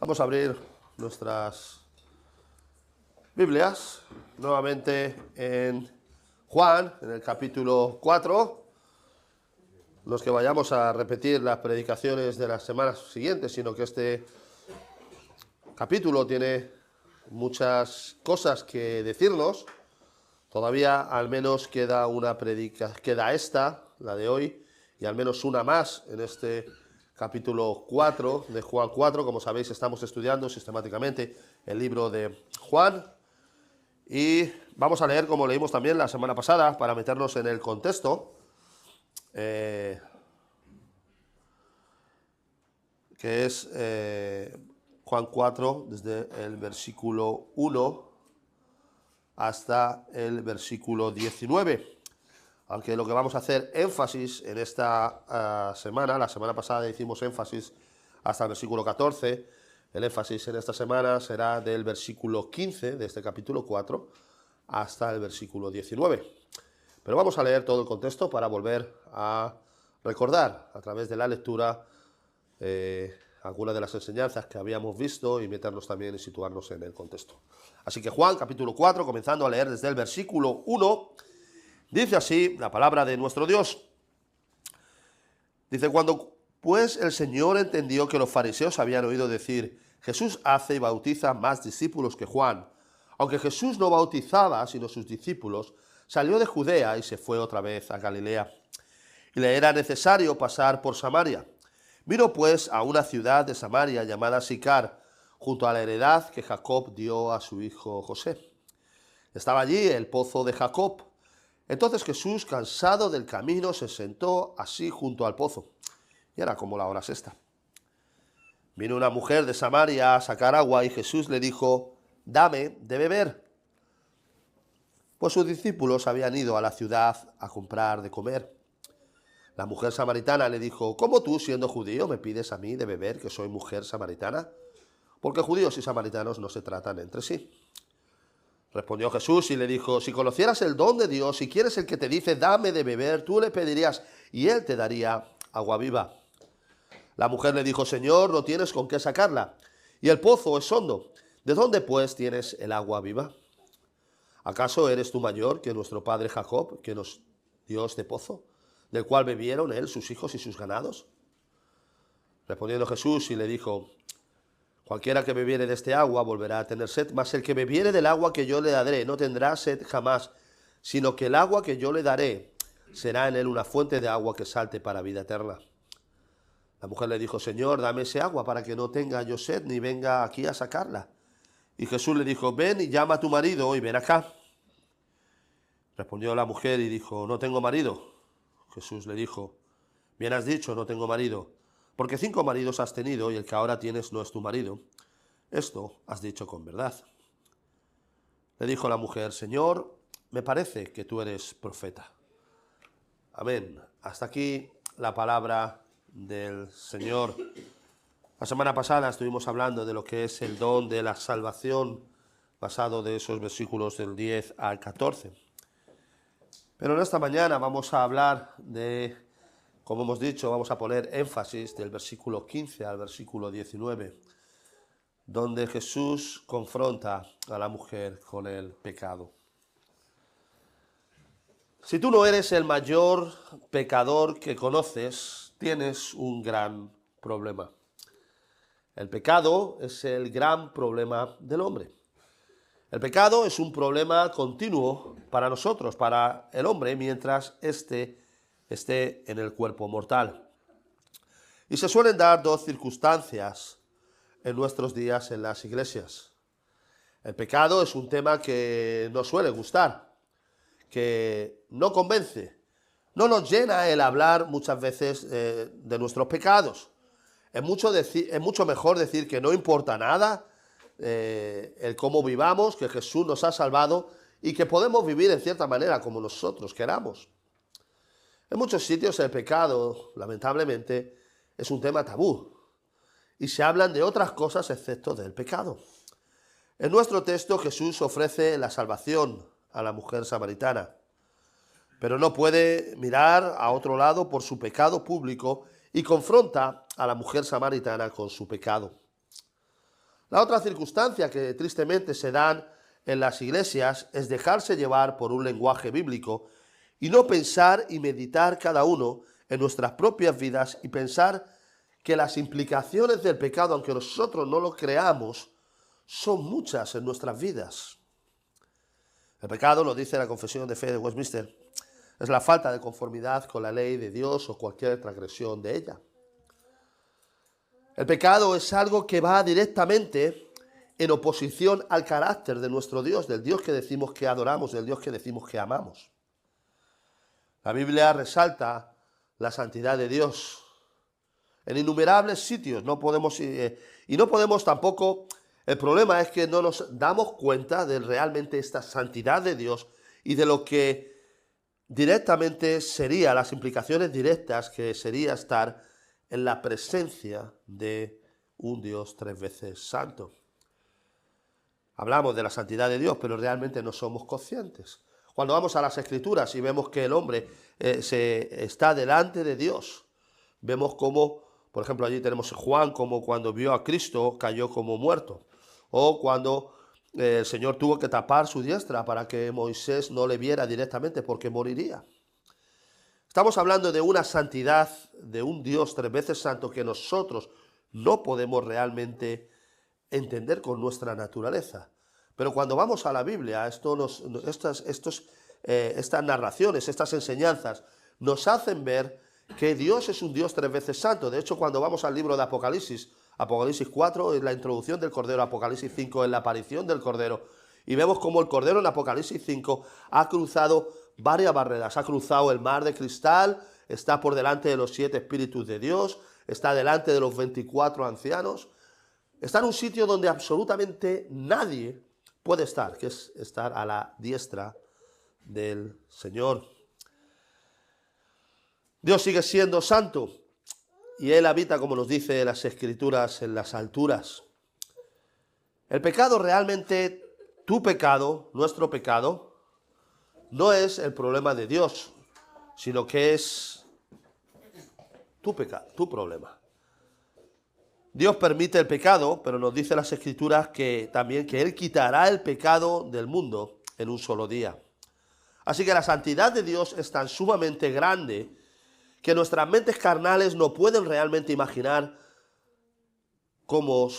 Vamos a abrir nuestras Biblias nuevamente en Juan, en el capítulo 4. No es que vayamos a repetir las predicaciones de las semanas siguientes, sino que este capítulo tiene muchas cosas que decirnos. Todavía al menos queda una queda esta, la de hoy, y al menos una más en este capítulo 4 de Juan 4. Como sabéis, estamos estudiando sistemáticamente el libro de Juan. Y vamos a leer, como leímos también la semana pasada, para meternos en el contexto, que es Juan 4, desde el versículo 1 hasta el versículo 19. Aunque lo que vamos a hacer énfasis en esta semana, la semana pasada hicimos énfasis hasta el versículo 14, el énfasis en esta semana será del versículo 15 de este capítulo 4 hasta el versículo 19. Pero vamos a leer todo el contexto para volver a recordar a través de la lectura algunas de las enseñanzas que habíamos visto y meternos también y situarnos en el contexto. Así que Juan, capítulo 4, comenzando a leer desde el versículo 1, dice así la palabra de nuestro Dios. Dice: cuando pues el Señor entendió que los fariseos habían oído decir: Jesús hace y bautiza más discípulos que Juan, aunque Jesús no bautizaba sino sus discípulos, salió de Judea y se fue otra vez a Galilea. Y le era necesario pasar por Samaria. Vino pues a una ciudad de Samaria llamada Sicar, junto a la heredad que Jacob dio a su hijo José. Estaba allí el pozo de Jacob. Entonces Jesús, cansado del camino, se sentó así junto al pozo. Y era como la hora sexta. Vino una mujer de Samaria a sacar agua y Jesús le dijo: dame de beber. Pues sus discípulos habían ido a la ciudad a comprar de comer. La mujer samaritana le dijo: ¿cómo tú, siendo judío, me pides a mí de beber, que soy mujer samaritana? Porque judíos y samaritanos no se tratan entre sí. Respondió Jesús y le dijo: si conocieras el don de Dios, y quién es el que te dice dame de beber, tú le pedirías y él te daría agua viva. La mujer le dijo: Señor, no tienes con qué sacarla, y el pozo es hondo. ¿De dónde pues tienes el agua viva? ¿Acaso eres tú mayor que nuestro padre Jacob, que nos dio este pozo, del cual bebieron él, sus hijos y sus ganados? Respondiendo Jesús y le dijo: cualquiera que bebiere de este agua volverá a tener sed, mas el que bebiere del agua que yo le daré no tendrá sed jamás, sino que el agua que yo le daré será en él una fuente de agua que salte para vida eterna. La mujer le dijo: Señor, dame ese agua para que no tenga yo sed ni venga aquí a sacarla. Y Jesús le dijo: ven y llama a tu marido y ven acá. Respondió la mujer y dijo: no tengo marido. Jesús le dijo: bien has dicho, no tengo marido, porque 5 maridos has tenido y el que ahora tienes no es tu marido. Esto has dicho con verdad. Le dijo la mujer: Señor, me parece que tú eres profeta. Amén. Hasta aquí la palabra del Señor. La semana pasada estuvimos hablando de lo que es el don de la salvación, basado de esos versículos del 10 al 14. Pero en esta mañana vamos a hablar de, como hemos dicho, vamos a poner énfasis del versículo 15 al versículo 19, donde Jesús confronta a la mujer con el pecado. Si tú no eres el mayor pecador que conoces, tienes un gran problema. El pecado es el gran problema del hombre. El pecado es un problema continuo para nosotros, para el hombre, mientras éste esté en el cuerpo mortal. Y se suelen dar 2 circunstancias en nuestros días en las iglesias. El pecado es un tema que nos suele gustar, que no convence, no nos llena el hablar muchas veces de nuestros pecados. Es mucho mejor decir que no importa nada el cómo vivamos, que Jesús nos ha salvado y que podemos vivir en cierta manera como nosotros queramos. En muchos sitios el pecado, lamentablemente, es un tema tabú y se hablan de otras cosas excepto del pecado. En nuestro texto Jesús ofrece la salvación a la mujer samaritana, pero no puede mirar a otro lado por su pecado público y confronta a la mujer samaritana con su pecado. La otra circunstancia que tristemente se dan en las iglesias es dejarse llevar por un lenguaje bíblico y no pensar y meditar cada uno en nuestras propias vidas y pensar que las implicaciones del pecado, aunque nosotros no lo creamos, son muchas en nuestras vidas. El pecado, lo dice la Confesión de Fe de Westminster, es la falta de conformidad con la ley de Dios o cualquier transgresión de ella. El pecado es algo que va directamente en oposición al carácter de nuestro Dios, del Dios que decimos que adoramos, del Dios que decimos que amamos. La Biblia resalta la santidad de Dios en innumerables sitios, no podemos tampoco, el problema es que no nos damos cuenta de realmente esta santidad de Dios y de lo que directamente sería, las implicaciones directas que sería estar en la presencia de un Dios tres veces santo. Hablamos de la santidad de Dios, pero realmente no somos conscientes. Cuando vamos a las Escrituras y vemos que el hombre está delante de Dios, vemos cómo, por ejemplo, allí tenemos Juan, como cuando vio a Cristo cayó como muerto, o cuando el Señor tuvo que tapar su diestra para que Moisés no le viera directamente porque moriría. Estamos hablando de una santidad, de un Dios tres veces santo que nosotros no podemos realmente entender con nuestra naturaleza. Pero cuando vamos a la Biblia, estas narraciones, estas enseñanzas, nos hacen ver que Dios es un Dios tres veces santo. De hecho, cuando vamos al libro de Apocalipsis 4 es la introducción del Cordero, Apocalipsis 5 es la aparición del Cordero, y vemos cómo el Cordero en Apocalipsis 5 ha cruzado varias barreras, ha cruzado el mar de cristal, está por delante de los 7 espíritus de Dios, está delante de los 24 ancianos, está en un sitio donde absolutamente nadie puede estar, que es estar a la diestra del Señor. Dios sigue siendo santo y Él habita, como nos dice las Escrituras, en las alturas. El pecado realmente, tu pecado, nuestro pecado, no es el problema de Dios, sino que es tu pecado, tu problema. Dios permite el pecado, pero nos dice las Escrituras que también que Él quitará el pecado del mundo en un solo día. Así que la santidad de Dios es tan sumamente grande que nuestras mentes carnales no pueden realmente imaginar cómo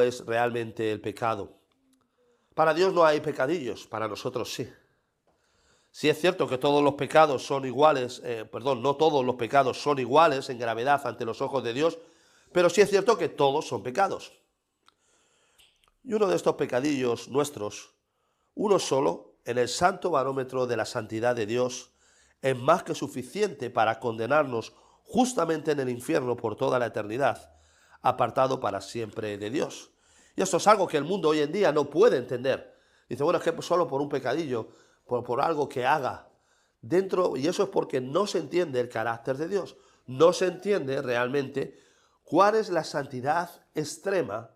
es realmente el pecado. Para Dios no hay pecadillos, para nosotros sí. Sí es cierto que todos los pecados son iguales, no todos los pecados son iguales en gravedad ante los ojos de Dios, pero sí es cierto que todos son pecados. Y uno de estos pecadillos nuestros, uno solo, en el santo barómetro de la santidad de Dios, es más que suficiente para condenarnos justamente en el infierno por toda la eternidad, apartado para siempre de Dios. Y esto es algo que el mundo hoy en día no puede entender. Dice, bueno, es que solo por un pecadillo, por algo que haga dentro, y eso es porque no se entiende el carácter de Dios, no se entiende realmente cuál es la santidad extrema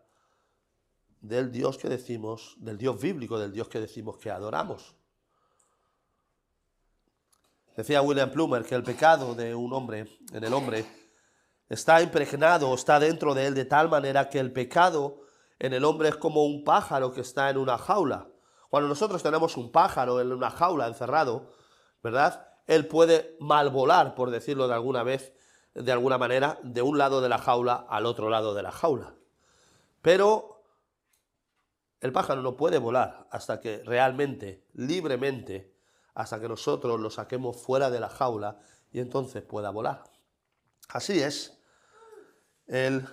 del Dios que decimos, del Dios bíblico, del Dios que decimos que adoramos. Decía William Plumer que el pecado de un hombre, en el hombre, está impregnado, está dentro de él de tal manera que el pecado en el hombre es como un pájaro que está en una jaula. Cuando nosotros tenemos un pájaro en una jaula encerrado, ¿verdad? Él puede malvolar, por decirlo de alguna manera, de un lado de la jaula al otro lado de la jaula. Pero el pájaro no puede volar hasta que realmente, libremente, hasta que nosotros lo saquemos fuera de la jaula y entonces pueda volar. Así es el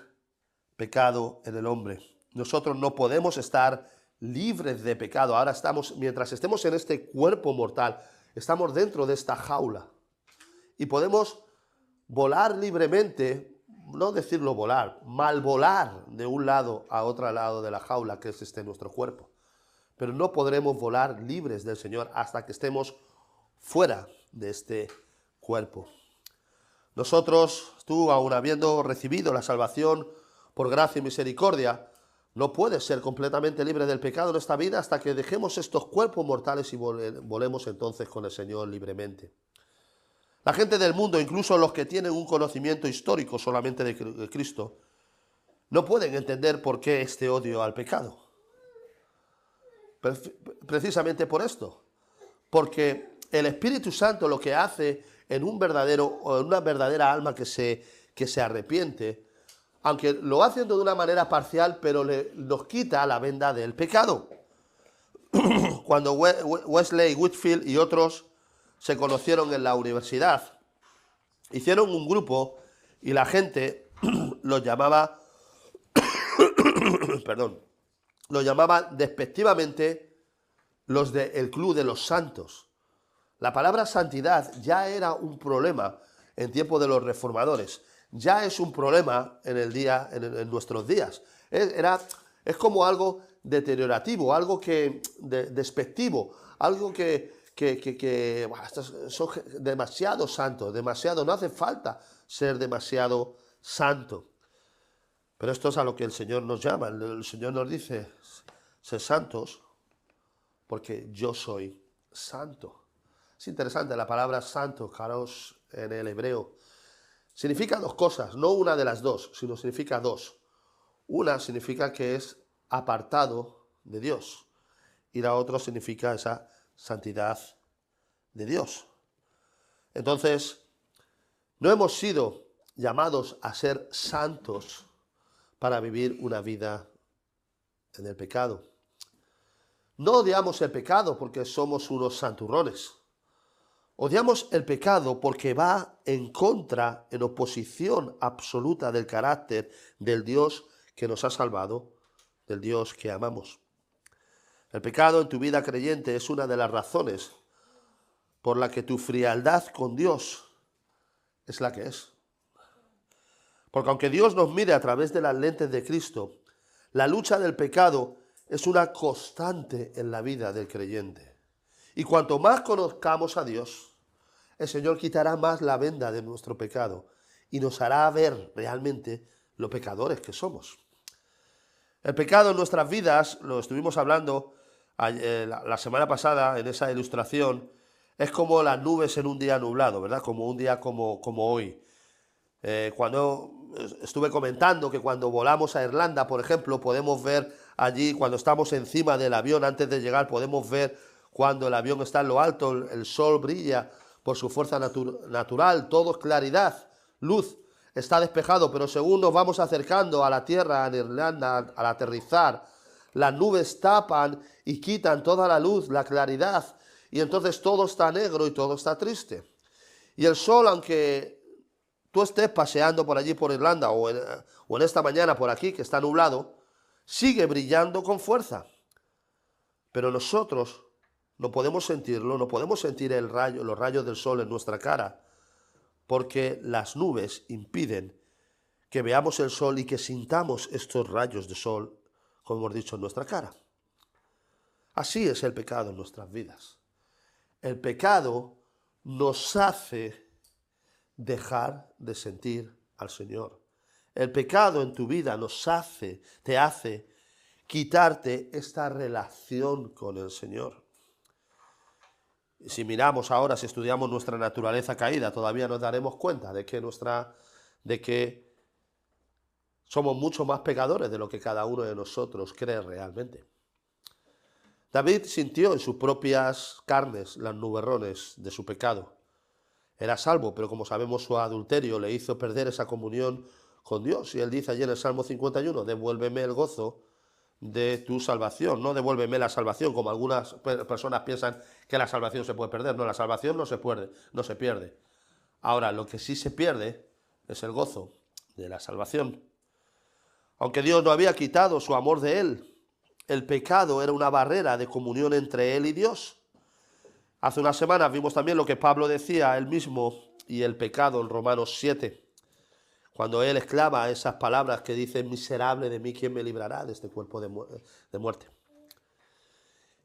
pecado en el hombre. Nosotros no podemos estar libres de pecado. Ahora mientras estemos en este cuerpo mortal, estamos dentro de esta jaula y podemos volar libremente, no decirlo volar, malvolar de un lado a otro lado de la jaula que es nuestro cuerpo. Pero no podremos volar libres del Señor hasta que estemos fuera de este cuerpo. Nosotros, tú, aun habiendo recibido la salvación por gracia y misericordia, no puedes ser completamente libre del pecado en esta vida hasta que dejemos estos cuerpos mortales y volemos entonces con el Señor libremente. La gente del mundo, incluso los que tienen un conocimiento histórico solamente de Cristo, no pueden entender por qué este odio al pecado. Precisamente por esto. Porque el Espíritu Santo lo que hace en un verdadero o en una verdadera alma que se arrepiente, aunque lo hace de una manera parcial, pero nos quita la venda del pecado. Cuando Wesley, Whitefield y otros se conocieron en la universidad, hicieron un grupo y la gente los llamaba, perdón, los llamaba despectivamente los del Club de los Santos. La palabra santidad ya era un problema en tiempo de los reformadores, ya es un problema en nuestros días. Es como algo deteriorativo, algo despectivo, algo son demasiado santos, demasiado, no hace falta ser demasiado santo. Pero esto es a lo que el Señor nos llama. El Señor nos dice, sed santos, porque yo soy santo. Es interesante, la palabra santo, karos, en el hebreo, significa dos cosas, no una de las dos, sino significa dos. Una significa que es apartado de Dios, y la otra significa esa santidad de Dios. Entonces, no hemos sido llamados a ser santos para vivir una vida en el pecado. No odiamos el pecado porque somos unos santurrones. Odiamos el pecado porque va en contra, en oposición absoluta del carácter del Dios que nos ha salvado, del Dios que amamos. El pecado en tu vida creyente es una de las razones por la que tu frialdad con Dios es la que es. Porque aunque Dios nos mire a través de las lentes de Cristo, la lucha del pecado es una constante en la vida del creyente. Y cuanto más conozcamos a Dios, el Señor quitará más la venda de nuestro pecado y nos hará ver realmente lo pecadores que somos. El pecado en nuestras vidas, lo estuvimos hablando la semana pasada en esa ilustración, es como las nubes en un día nublado, ¿verdad? Como un día como hoy. Cuando estuve comentando que cuando volamos a Irlanda, por ejemplo, podemos ver allí, cuando estamos encima del avión, antes de llegar, podemos ver cuando el avión está en lo alto, el sol brilla por su fuerza natural, todo es claridad, luz, está despejado, pero según nos vamos acercando a la tierra en Irlanda, al aterrizar, las nubes tapan y quitan toda la luz, la claridad, y entonces todo está negro y todo está triste. Y el sol, aunque tú estés paseando por allí por Irlanda o en esta mañana por aquí que está nublado, sigue brillando con fuerza. Pero nosotros no podemos sentirlo, no podemos sentir los rayos del sol en nuestra cara, porque las nubes impiden que veamos el sol y que sintamos estos rayos de sol, como hemos dicho, en nuestra cara. Así es el pecado en nuestras vidas. El pecado nos hace dejar de sentir al Señor. El pecado en tu vida te hace quitarte esta relación con el Señor. Y si miramos ahora, si estudiamos nuestra naturaleza caída, todavía nos daremos cuenta de que somos mucho más pecadores de lo que cada uno de nosotros cree realmente. David sintió en sus propias carnes los nubarrones de su pecado. Era salvo, pero como sabemos su adulterio le hizo perder esa comunión con Dios. Y él dice allí en el Salmo 51, devuélveme el gozo de tu salvación, no devuélveme la salvación, como algunas personas piensan que la salvación se puede perder. No, la salvación no se pierde. Ahora, lo que sí se pierde es el gozo de la salvación. Aunque Dios no había quitado su amor de él, el pecado era una barrera de comunión entre él y Dios. Hace unas semanas vimos también lo que Pablo decía él mismo y el pecado en Romanos 7. Cuando él exclama esas palabras que dicen, miserable de mí, ¿quién me librará de este cuerpo de muerte?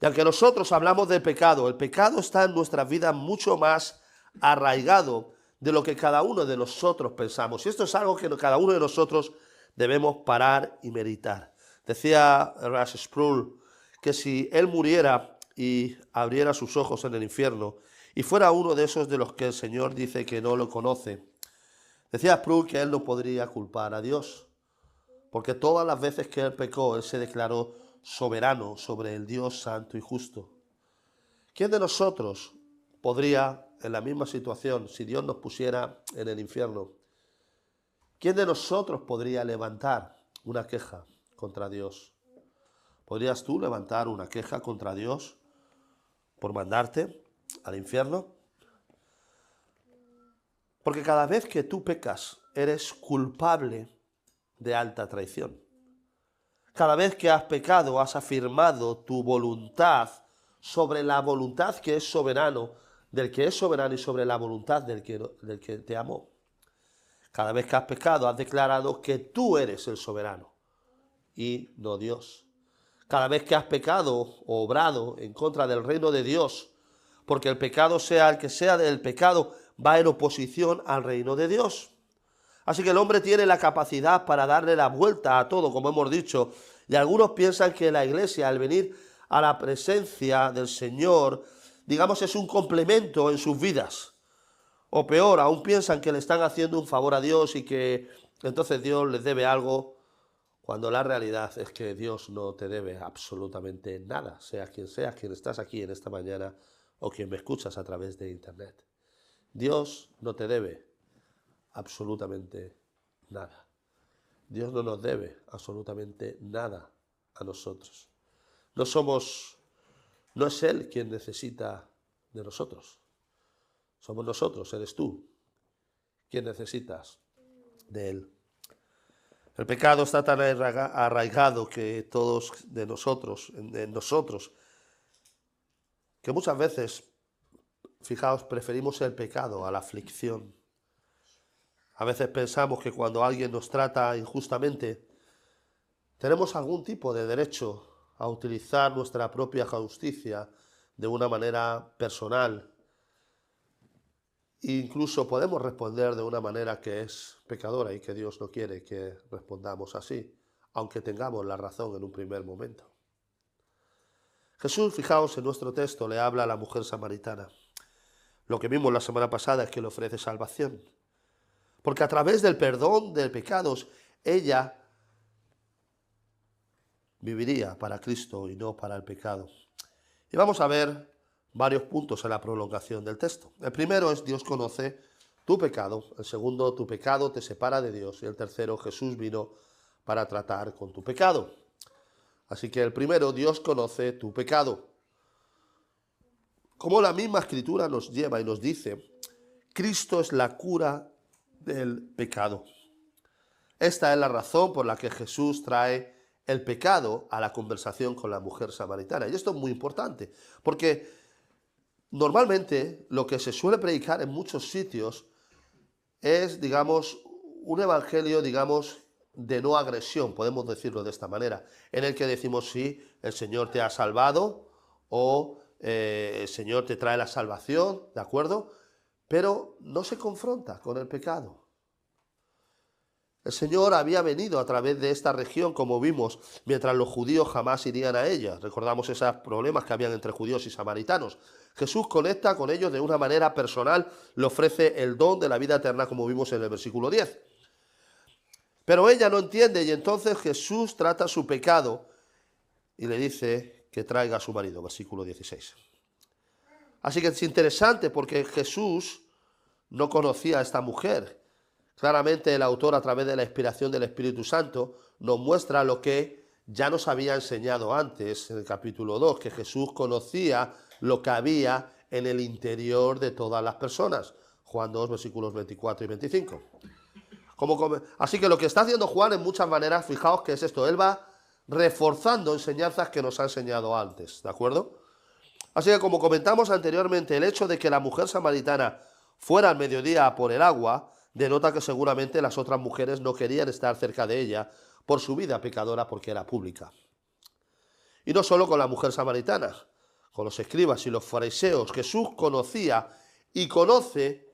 Y aunque nosotros hablamos del pecado, el pecado está en nuestras vidas mucho más arraigado de lo que cada uno de nosotros pensamos. Y esto es algo que cada uno de nosotros debemos parar y meditar. Decía Russell Sproul que si él muriera y abriera sus ojos en el infierno y fuera uno de esos de los que el Señor dice que no lo conoce, decía Sproul que él no podría culpar a Dios, Porque todas las veces que él pecó, él se declaró soberano sobre el Dios santo y justo. ¿Quién de nosotros podría, en la misma situación, si Dios nos pusiera en el infierno, quién de nosotros podría levantar una queja contra Dios? ¿Podrías tú levantar una queja contra Dios por mandarte al infierno? Porque cada vez que tú pecas, eres culpable de alta traición. Cada vez que has pecado, has afirmado tu voluntad sobre la voluntad que es soberano, del que es soberano, y sobre la voluntad del que te amó. Cada vez que has pecado, has declarado que tú eres el soberano y no Dios. Cada vez que has pecado o obrado en contra del reino de Dios, porque el pecado, sea el que sea del pecado, va en oposición al reino de Dios. Así que el hombre tiene la capacidad para darle la vuelta a todo, como hemos dicho, y algunos piensan que la iglesia, al venir a la presencia del Señor, digamos, es un complemento en sus vidas. O peor, aún piensan que le están haciendo un favor a Dios y que entonces Dios les debe algo, cuando la realidad es que Dios no te debe absolutamente nada, sea, quien estás aquí en esta mañana o quien me escuchas a través de internet. Dios no te debe absolutamente nada. Dios no nos debe absolutamente nada a nosotros. No es Él quien necesita de nosotros. Somos nosotros, eres tú quien necesitas de Él. El pecado está tan arraigado que todos de nosotros, en nosotros, que muchas veces, fijaos, preferimos el pecado a la aflicción. A veces pensamos que cuando alguien nos trata injustamente, tenemos algún tipo de derecho a utilizar nuestra propia justicia de una manera personal. E incluso podemos responder de una manera que es pecadora y que Dios no quiere que respondamos así, aunque tengamos la razón en un primer momento. Jesús, fijaos, en nuestro texto le habla a la mujer samaritana. Lo que vimos la semana pasada es que le ofrece salvación. Porque a través del perdón de pecados, ella viviría para Cristo y no para el pecado. Y vamos a ver varios puntos en la prolongación del texto. El primero es: Dios conoce tu pecado. El segundo: tu pecado te separa de Dios. Y el tercero: Jesús vino para tratar con tu pecado. Así que el primero: Dios conoce tu pecado. Como la misma Escritura nos lleva y nos dice, Cristo es la cura del pecado. Esta es la razón por la que Jesús trae el pecado a la conversación con la mujer samaritana. Y esto es muy importante, porque normalmente lo que se suele predicar en muchos sitios es, digamos, un evangelio, digamos, de no agresión, podemos decirlo de esta manera, en el que decimos: sí, el Señor te ha salvado, o el Señor te trae la salvación, ¿de acuerdo? Pero no se confronta con el pecado. El Señor había venido a través de esta región, como vimos, mientras los judíos jamás irían a ella. Recordamos esos problemas que habían entre judíos y samaritanos. Jesús conecta con ellos de una manera personal, le ofrece el don de la vida eterna, como vimos en el versículo 10. Pero ella no entiende, y entonces Jesús trata su pecado y le dice que traiga a su marido, versículo 16. Así que es interesante, porque Jesús no conocía a esta mujer. Claramente el autor, a través de la inspiración del Espíritu Santo, nos muestra lo que ya nos había enseñado antes en el capítulo 2, que Jesús conocía lo que había en el interior de todas las personas. Juan 2, versículos 24 y 25. Así que lo que está haciendo Juan en muchas maneras, fijaos que es esto, él va reforzando enseñanzas que nos ha enseñado antes, ¿de acuerdo? Así que, como comentamos anteriormente, el hecho de que la mujer samaritana fuera al mediodía por el agua denota que seguramente las otras mujeres no querían estar cerca de ella por su vida pecadora, porque era pública. Y no solo con la mujer samaritana, con los escribas y los fariseos. Jesús conocía y conoce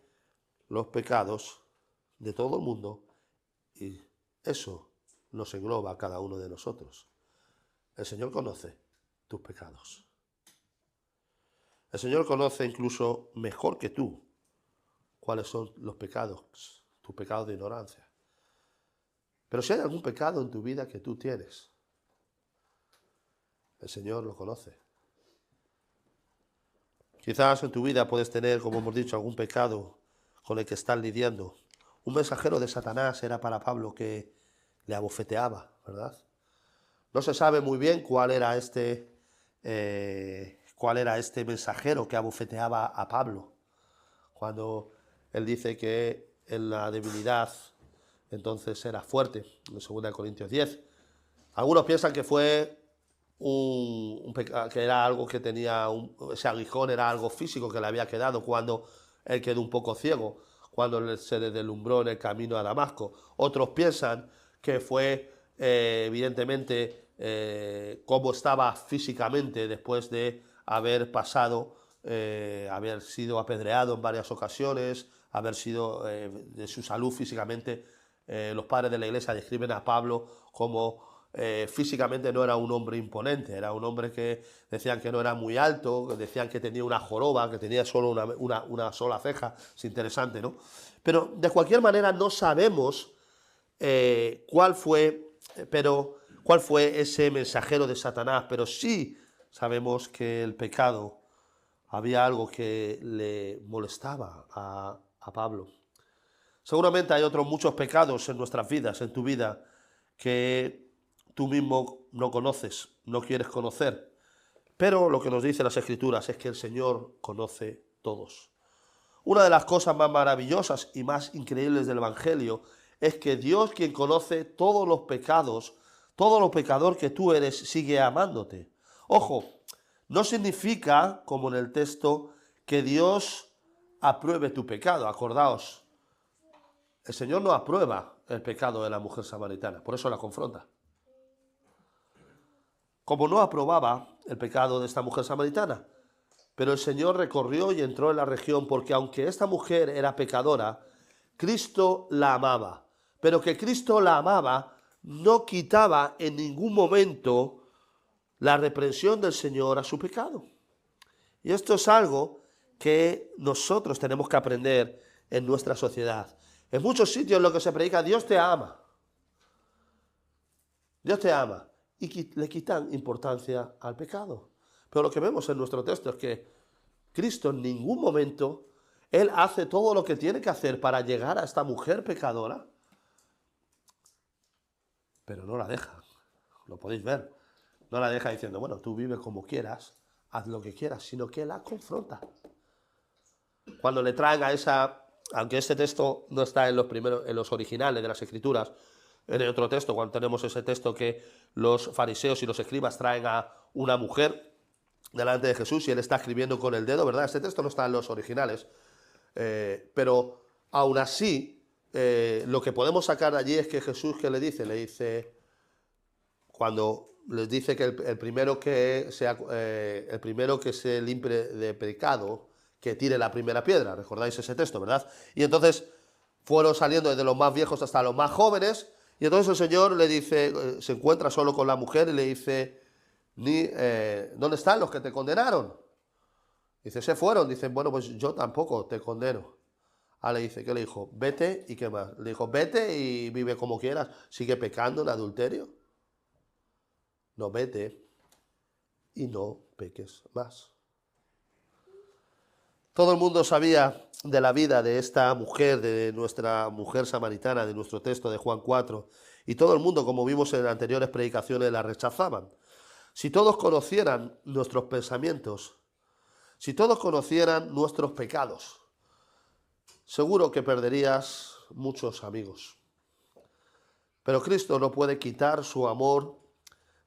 los pecados de todo el mundo, y eso nos engloba a cada uno de nosotros. El Señor conoce tus pecados. El Señor conoce incluso mejor que tú cuáles son los pecados, tus pecados de ignorancia. Pero si hay algún pecado en tu vida que tú tienes, el Señor lo conoce. Quizás en tu vida puedes tener, como hemos dicho, algún pecado con el que estás lidiando. Un mensajero de Satanás era para Pablo que le abofeteaba, ¿verdad? No se sabe muy bien cuál era este mensajero que abofeteaba a Pablo, cuando él dice que en la debilidad entonces era fuerte, en 2 Corintios 10. Algunos piensan que fue que era algo que tenía, ese aguijón era algo físico que le había quedado cuando él quedó un poco ciego, cuando se le deslumbró en el camino a Damasco. Otros piensan que fue evidentemente cómo estaba físicamente después de haber pasado, haber sido apedreado en varias ocasiones, haber sido de su salud físicamente. Los padres de la iglesia describen a Pablo como físicamente no era un hombre imponente, era un hombre que decían que no era muy alto, decían que tenía una joroba, que tenía solo una sola ceja. Es interesante, ¿no? Pero de cualquier manera no sabemos cuál fue ese mensajero de Satanás, pero sí sabemos que el pecado, había algo que le molestaba a Pablo. Seguramente hay otros muchos pecados en nuestras vidas, en tu vida, que tú mismo no conoces, no quieres conocer. Pero lo que nos dicen las Escrituras es que el Señor conoce todos. Una de las cosas más maravillosas y más increíbles del Evangelio es que Dios, quien conoce todos los pecados, todo lo pecador que tú eres, sigue amándote. Ojo, no significa, como en el texto, que Dios apruebe tu pecado. Acordaos, el Señor no aprueba el pecado de la mujer samaritana, por eso la confronta. Como no aprobaba el pecado de esta mujer samaritana, pero el Señor recorrió y entró en la región porque aunque esta mujer era pecadora, Cristo la amaba. Pero que Cristo la amaba no quitaba en ningún momento la reprensión del Señor a su pecado. Y esto es algo que nosotros tenemos que aprender en nuestra sociedad. En muchos sitios lo que se predica, Dios te ama. Dios te ama. Y le quitan importancia al pecado. Pero lo que vemos en nuestro texto es que Cristo en ningún momento, Él hace todo lo que tiene que hacer para llegar a esta mujer pecadora, pero no la deja. Lo podéis ver. No la deja diciendo, bueno, tú vive como quieras, haz lo que quieras, sino que la confronta. Cuando le traen a esa, aunque este texto no está en los originales de las Escrituras, en el otro texto, cuando tenemos ese texto que los fariseos y los escribas traen a una mujer delante de Jesús y él está escribiendo con el dedo, ¿verdad? Este texto no está en los originales, pero aún así, lo que podemos sacar de allí es que Jesús, ¿qué le dice? Le dice, cuando les dice que el primero que se limpie de pecado, que tire la primera piedra. ¿Recordáis ese texto, verdad? Y entonces fueron saliendo desde los más viejos hasta los más jóvenes, y entonces el Señor le dice, se encuentra solo con la mujer y le dice, ¿dónde están los que te condenaron? Dice, se fueron. Dice, bueno, pues yo tampoco te condeno. Le dice, ¿qué le dijo? Vete y qué más. Le dijo, vete y vive como quieras. ¿Sigue pecando en adulterio? No, vete y no peques más. Todo el mundo sabía de la vida de esta mujer, de nuestra mujer samaritana, de nuestro texto de Juan 4, y todo el mundo, como vimos en anteriores predicaciones, la rechazaban. Si todos conocieran nuestros pensamientos, si todos conocieran nuestros pecados, seguro que perderías muchos amigos. Pero Cristo no puede quitar su amor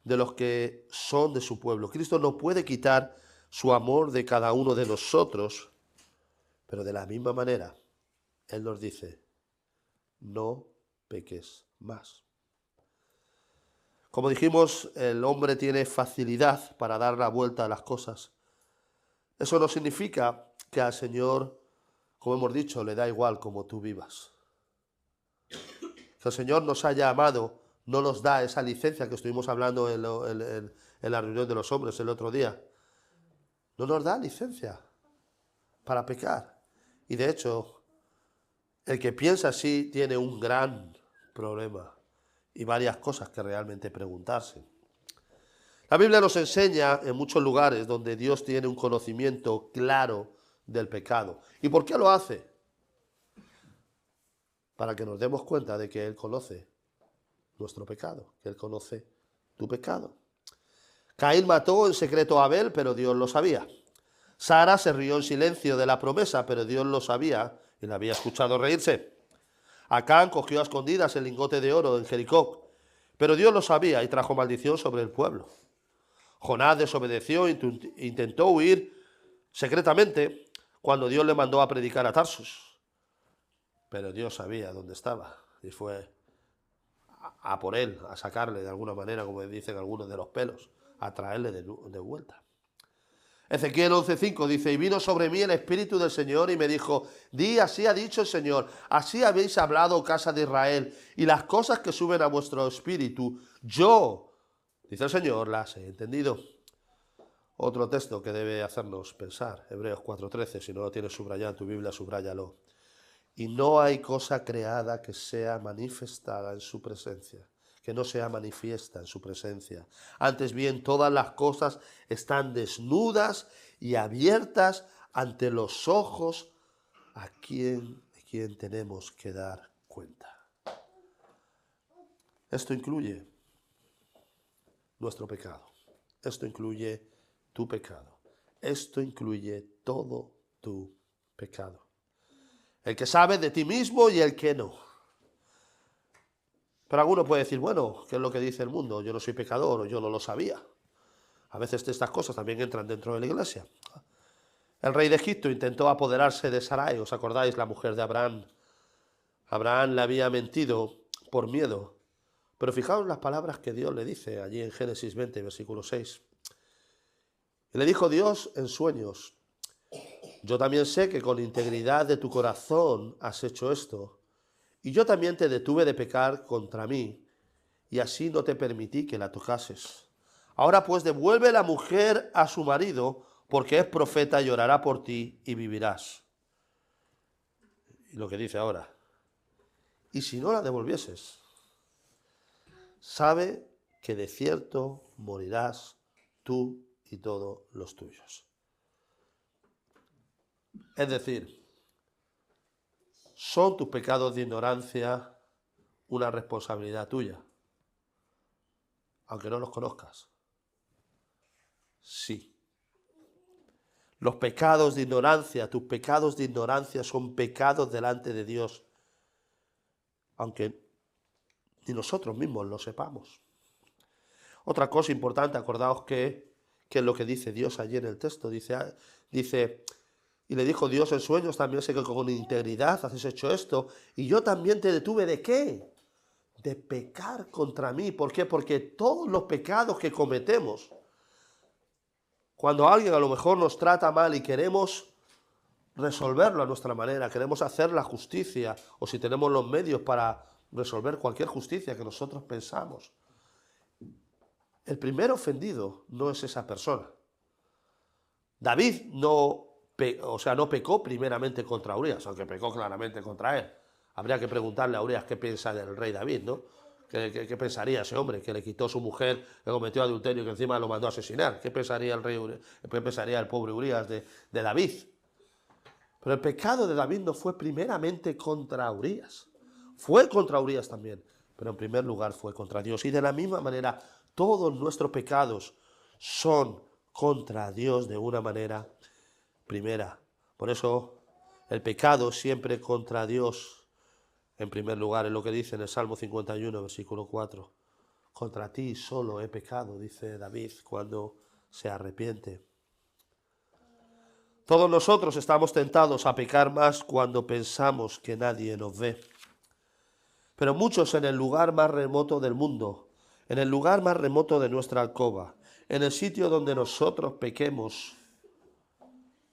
de los que son de su pueblo. Cristo no puede quitar su amor de cada uno de nosotros, pero de la misma manera, Él nos dice, no peques más. Como dijimos, el hombre tiene facilidad para dar la vuelta a las cosas. Eso no significa que al Señor, como hemos dicho, le da igual cómo tú vivas. Que el Señor nos haya amado no nos da esa licencia que estuvimos hablando en la reunión de los hombres el otro día. No nos da licencia para pecar. Y de hecho, el que piensa así tiene un gran problema. y varias cosas que realmente preguntarse. La Biblia nos enseña en muchos lugares donde Dios tiene un conocimiento claro del pecado. ¿Y por qué lo hace? Para que nos demos cuenta de que Él conoce nuestro pecado, que Él conoce tu pecado. Caín mató en secreto a Abel, pero Dios lo sabía. Sara se rió en silencio de la promesa, pero Dios lo sabía y la había escuchado reírse. Acán cogió a escondidas el lingote de oro en Jericó, pero Dios lo sabía y trajo maldición sobre el pueblo. Jonás desobedeció e intentó huir secretamente cuando Dios le mandó a predicar a Tarsus. Pero Dios sabía dónde estaba y fue a por él, a sacarle de alguna manera, como dicen algunos, de los pelos, a traerle de vuelta. Ezequiel 11:5 dice, y vino sobre mí el Espíritu del Señor y me dijo, di, así ha dicho el Señor, así habéis hablado, casa de Israel, y las cosas que suben a vuestro espíritu, yo, dice el Señor, las he entendido. Otro texto que debe hacernos pensar, Hebreos 4:13, si no lo tienes subrayado en tu Biblia, subráyalo. Y no hay cosa creada que sea manifestada en su presencia, que no sea manifiesta en su presencia. Antes bien, todas las cosas están desnudas y abiertas ante los ojos a quien tenemos que dar cuenta. Esto incluye nuestro pecado. Esto incluye tu pecado. Esto incluye todo tu pecado. El que sabe de ti mismo y el que no. Pero alguno puede decir, bueno, ¿qué es lo que dice el mundo? Yo no soy pecador o yo no lo sabía. A veces estas cosas también entran dentro de la iglesia. El rey de Egipto intentó apoderarse de Sarai, ¿os acordáis? La mujer de Abraham. Abraham le había mentido por miedo. Pero fijaos las palabras que Dios le dice allí en Génesis 20, versículo 6. Y le dijo Dios en sueños, yo también sé que con integridad de tu corazón has hecho esto, y yo también te detuve de pecar contra mí, y así no te permití que la tocases. Ahora pues devuelve la mujer a su marido, porque es profeta y orará por ti y vivirás. Y lo que dice ahora, y si no la devolvieses, sabe que de cierto morirás tú y todos los tuyos. Es decir, ¿son tus pecados de ignorancia una responsabilidad tuya? Aunque no los conozcas. Sí. Los pecados de ignorancia, tus pecados de ignorancia son pecados delante de Dios, aunque ni nosotros mismos lo sepamos. Otra cosa importante, acordaos que es lo que dice Dios allí en el texto. Dice, y le dijo Dios en sueños, también sé que con integridad has hecho esto, y yo también te detuve ¿de qué? De pecar contra mí. ¿Por qué? Porque todos los pecados que cometemos, cuando alguien a lo mejor nos trata mal y queremos resolverlo a nuestra manera, queremos hacer la justicia, o si tenemos los medios para resolver cualquier justicia que nosotros pensamos, el primer ofendido no es esa persona. David no pecó primeramente contra Urías, aunque pecó claramente contra él. Habría que preguntarle a Urías qué piensa del rey David, ¿no? ¿Qué pensaría ese hombre que le quitó su mujer, que cometió adulterio y que encima lo mandó a asesinar? ¿Qué pensaría qué pensaría el pobre Urías de David? Pero el pecado de David no fue primeramente contra Urías. Fue contra Urías también, pero en primer lugar fue contra Dios. Y de la misma manera, todos nuestros pecados son contra Dios de una manera primera. Por eso el pecado siempre contra Dios, en primer lugar, es lo que dice en el Salmo 51, versículo 4. Contra ti solo he pecado, dice David, cuando se arrepiente. Todos nosotros estamos tentados a pecar más cuando pensamos que nadie nos ve. Pero muchos en el lugar más remoto del mundo, en el lugar más remoto de nuestra alcoba, en el sitio donde nosotros pequemos,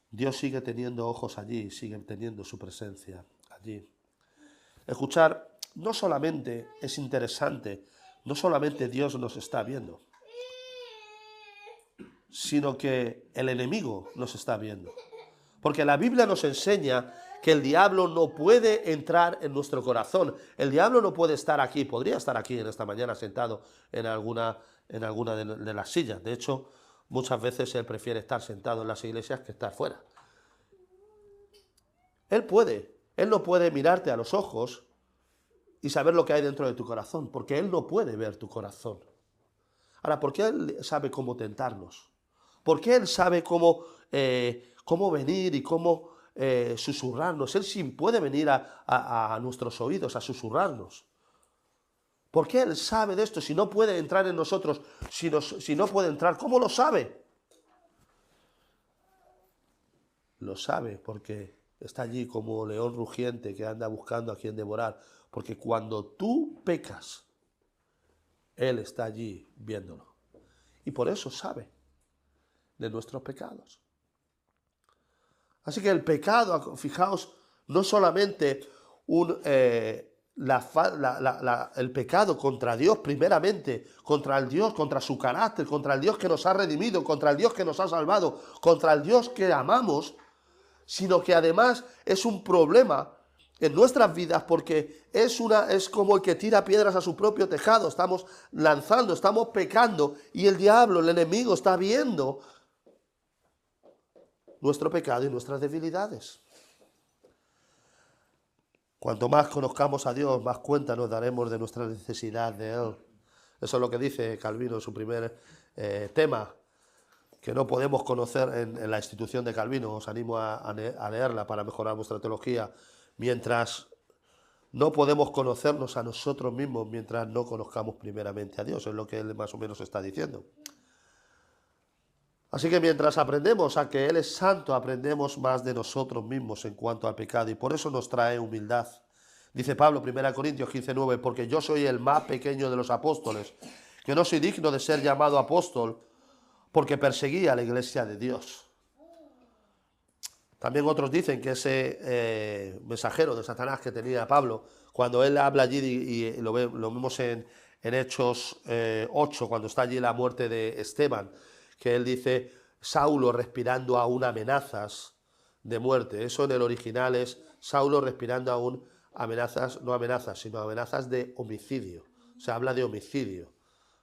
Dios sigue teniendo ojos allí, sigue teniendo su presencia allí. Escuchar no solamente es interesante, no solamente Dios nos está viendo, sino que el enemigo nos está viendo. Porque la Biblia nos enseña que el diablo no puede entrar en nuestro corazón. El diablo no puede estar aquí, podría estar aquí en esta mañana sentado en alguna de las sillas. De hecho, muchas veces él prefiere estar sentado en las iglesias que estar fuera. Él no puede mirarte a los ojos y saber lo que hay dentro de tu corazón, porque él no puede ver tu corazón. Ahora, ¿por qué él sabe cómo tentarnos? ¿Por qué él sabe cómo venir y cómo susurrarnos? Él sí puede venir a nuestros oídos, a susurrarnos. ¿Por qué él sabe de esto? Si no puede entrar en nosotros, si no puede entrar, ¿cómo lo sabe? Lo sabe porque está allí como león rugiente que anda buscando a quien devorar. Porque cuando tú pecas, él está allí viéndolo. Y por eso sabe de nuestros pecados. Así que el pecado, fijaos, no solamente el pecado contra Dios primeramente, contra el Dios, contra su carácter, contra el Dios que nos ha redimido, contra el Dios que nos ha salvado, contra el Dios que amamos, sino que además es un problema en nuestras vidas porque es como el que tira piedras a su propio tejado. Estamos lanzando, estamos pecando y el diablo, el enemigo, está viendo nuestro pecado y nuestras debilidades. Cuanto más conozcamos a Dios, más cuenta nos daremos de nuestra necesidad de Él. Eso es lo que dice Calvino en su primer tema, que no podemos conocer en la institución de Calvino. Os animo a leerla para mejorar vuestra teología. Mientras no podemos conocernos a nosotros mismos, mientras no conozcamos primeramente a Dios. Es lo que él más o menos está diciendo. Así que mientras aprendemos a que Él es santo, aprendemos más de nosotros mismos en cuanto al pecado, y por eso nos trae humildad. Dice Pablo, 1 Corintios 15:9, porque yo soy el más pequeño de los apóstoles, que no soy digno de ser llamado apóstol, porque perseguía a la iglesia de Dios. También otros dicen que ese mensajero de Satanás que tenía Pablo, cuando él habla allí, y lo vemos en Hechos 8, cuando está allí la muerte de Esteban, que él dice, Saulo respirando aún amenazas de muerte. Eso en el original es Saulo respirando aún amenazas, no amenazas, sino amenazas de homicidio. Se habla de homicidio.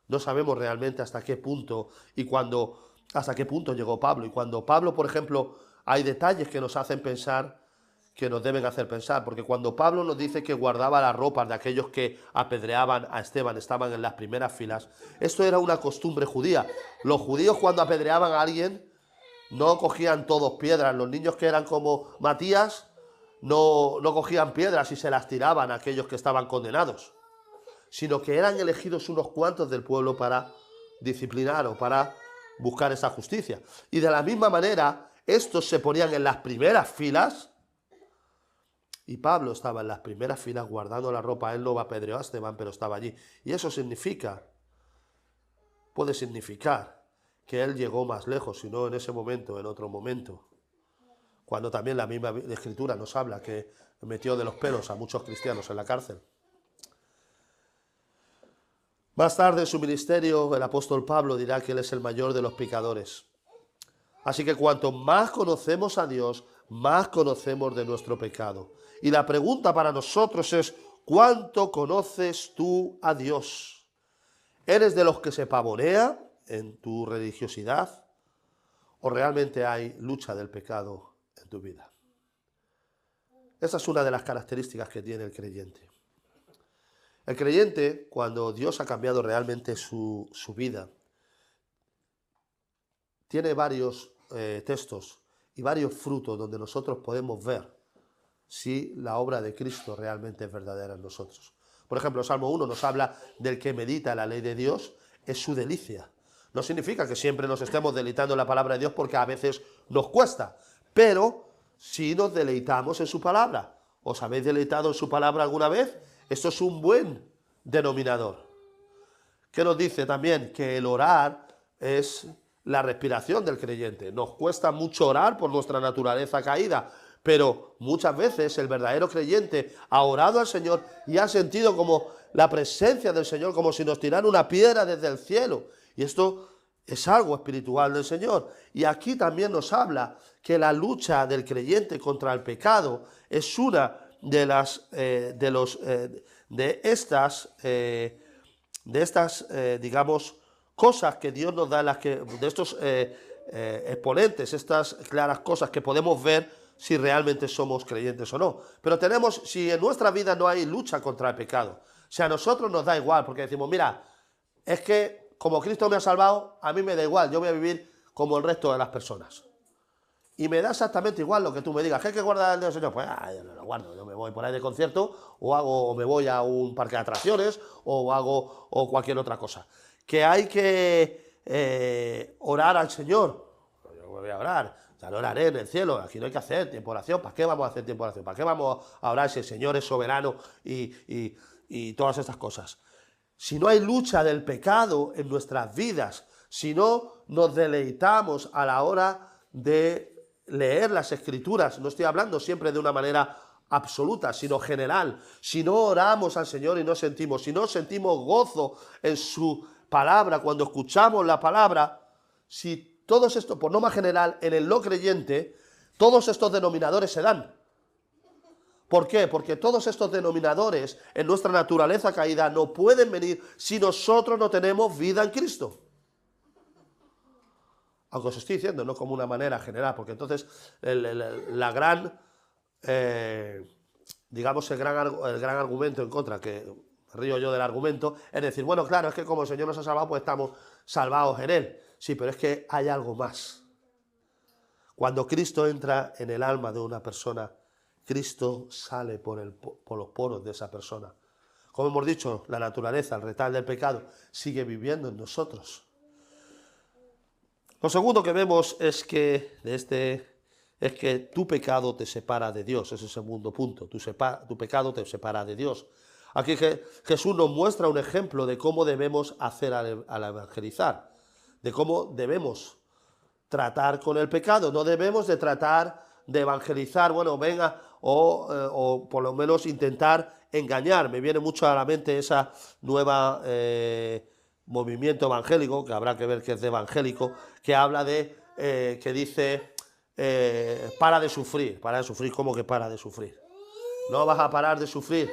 No sabemos realmente hasta qué punto hasta qué punto llegó Pablo. Y cuando Pablo, por ejemplo, hay detalles que nos hacen pensar, que nos deben hacer pensar, porque cuando Pablo nos dice que guardaba las ropas de aquellos que apedreaban a Esteban, estaban en las primeras filas, esto era una costumbre judía. Los judíos cuando apedreaban a alguien no cogían todos piedras, los niños que eran como Matías no cogían piedras y se las tiraban a aquellos que estaban condenados, sino que eran elegidos unos cuantos del pueblo para disciplinar o para buscar esa justicia. Y de la misma manera, estos se ponían en las primeras filas. Y Pablo estaba en las primeras filas guardando la ropa. Él no apedreó a Esteban, pero estaba allí. Y eso puede significar que él llegó más lejos, y no en ese momento, en otro momento. Cuando también la misma Escritura nos habla que metió de los pelos a muchos cristianos en la cárcel. Más tarde en su ministerio, el apóstol Pablo dirá que él es el mayor de los pecadores. Así que cuanto más conocemos a Dios, más conocemos de nuestro pecado. Y la pregunta para nosotros es, ¿cuánto conoces tú a Dios? ¿Eres de los que se pavonea en tu religiosidad? ¿O realmente hay lucha del pecado en tu vida? Esa es una de las características que tiene el creyente. El creyente, cuando Dios ha cambiado realmente su vida, tiene varios textos y varios frutos donde nosotros podemos ver si la obra de Cristo realmente es verdadera en nosotros. Por ejemplo, el Salmo 1 nos habla del que medita la ley de Dios, es su delicia. No significa que siempre nos estemos deleitando en la palabra de Dios, porque a veces nos cuesta, pero sí nos deleitamos en su palabra. ¿Os habéis deleitado en su palabra alguna vez? Esto es un buen denominador. ¿Qué nos dice también? Que el orar es la respiración del creyente. Nos cuesta mucho orar por nuestra naturaleza caída, pero muchas veces el verdadero creyente ha orado al Señor y ha sentido como la presencia del Señor, como si nos tirara una piedra desde el cielo. Y esto es algo espiritual del Señor. Y aquí también nos habla que la lucha del creyente contra el pecado es una de estas, digamos, cosas que Dios nos da, de estos exponentes, estas claras cosas que podemos ver si realmente somos creyentes o no. Pero si en nuestra vida no hay lucha contra el pecado, si a nosotros nos da igual, porque decimos, mira, es que como Cristo me ha salvado, a mí me da igual, yo voy a vivir como el resto de las personas. Y me da exactamente igual lo que tú me digas. ¿Qué hay que guardar el dedo del Señor? Pues yo no lo guardo. Yo me voy por ahí de concierto o me voy a un parque de atracciones o cualquier otra cosa. Que hay que orar al Señor. Pues yo voy a orar. Ya lo oraré en el cielo. Aquí no hay que hacer tiempo de oración. ¿Para qué vamos a hacer tiempo de oración? ¿Para qué vamos a orar si el Señor es soberano y todas estas cosas? Si no hay lucha del pecado en nuestras vidas, si no nos deleitamos a la hora de leer las Escrituras, no estoy hablando siempre de una manera absoluta, sino general, si no oramos al Señor y si no sentimos gozo en su palabra, cuando escuchamos la palabra, si todos estos, por norma general, en el no creyente, todos estos denominadores se dan. ¿Por qué? Porque todos estos denominadores en nuestra naturaleza caída no pueden venir si nosotros no tenemos vida en Cristo. Aunque os estoy diciendo, no como una manera general, porque entonces digamos el gran argumento en contra, que río yo del argumento, es decir, bueno, claro, es que como el Señor nos ha salvado, pues estamos salvados en Él. Sí, pero es que hay algo más. Cuando Cristo entra en el alma de una persona, Cristo sale por los poros de esa persona. Como hemos dicho, la naturaleza, el retal del pecado, sigue viviendo en nosotros. Lo segundo que vemos es que tu pecado te separa de Dios. Ese es el segundo punto. Tu pecado te separa de Dios. Aquí Jesús nos muestra un ejemplo de cómo debemos hacer al evangelizar, de cómo debemos tratar con el pecado. No debemos de tratar de evangelizar, bueno, venga, o por lo menos intentar engañar. Me viene mucho a la mente esa nueva movimiento evangélico, que habrá que ver qué es de evangélico, que habla que dice, para de sufrir. ¿Cómo que para de sufrir? No vas a parar de sufrir.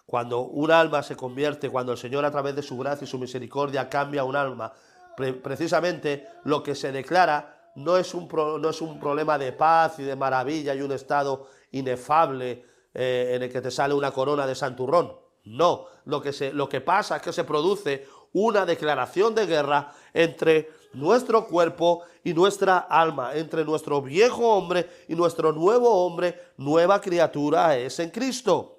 Cuando un alma se convierte, cuando el Señor a través de su gracia y su misericordia cambia un alma, precisamente lo que se declara no es un problema de paz y de maravilla y un estado inefable en el que te sale una corona de santurrón. No, lo que pasa es que se produce una declaración de guerra entre nuestro cuerpo y nuestra alma, entre nuestro viejo hombre y nuestro nuevo hombre, nueva criatura es en Cristo.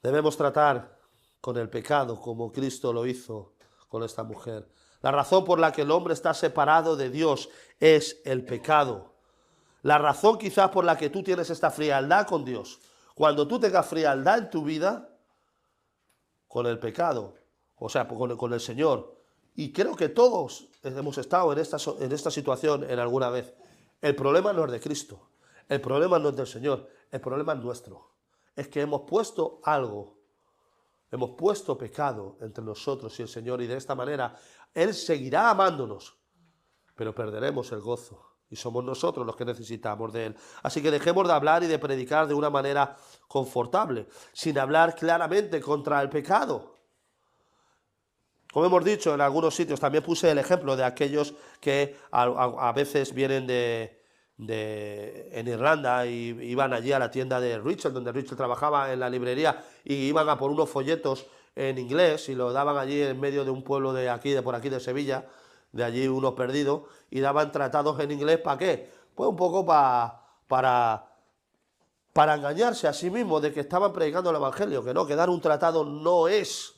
Debemos tratar con el pecado como Cristo lo hizo con esta mujer. La razón por la que el hombre está separado de Dios es el pecado. La razón quizás por la que tú tienes esta frialdad con Dios. Cuando tú tengas frialdad en tu vida con el pecado, o sea, con el Señor, y creo que todos hemos estado en esta situación en alguna vez, el problema no es de Cristo, el problema no es del Señor, el problema es nuestro. Es que hemos puesto pecado entre nosotros y el Señor, y de esta manera Él seguirá amándonos, pero perderemos el gozo, y somos nosotros los que necesitamos de Él. Así que dejemos de hablar y de predicar de una manera confortable, sin hablar claramente contra el pecado. Como hemos dicho en algunos sitios, también puse el ejemplo de aquellos que a veces vienen en Irlanda y iban allí a la tienda de Richard, donde Richard trabajaba en la librería, y iban a por unos folletos en inglés y lo daban allí en medio de un pueblo por aquí de Sevilla, de allí unos perdidos, y daban tratados en inglés. ¿Para qué? Pues un poco para engañarse a sí mismos de que estaban predicando el evangelio, que no, que dar un tratado no es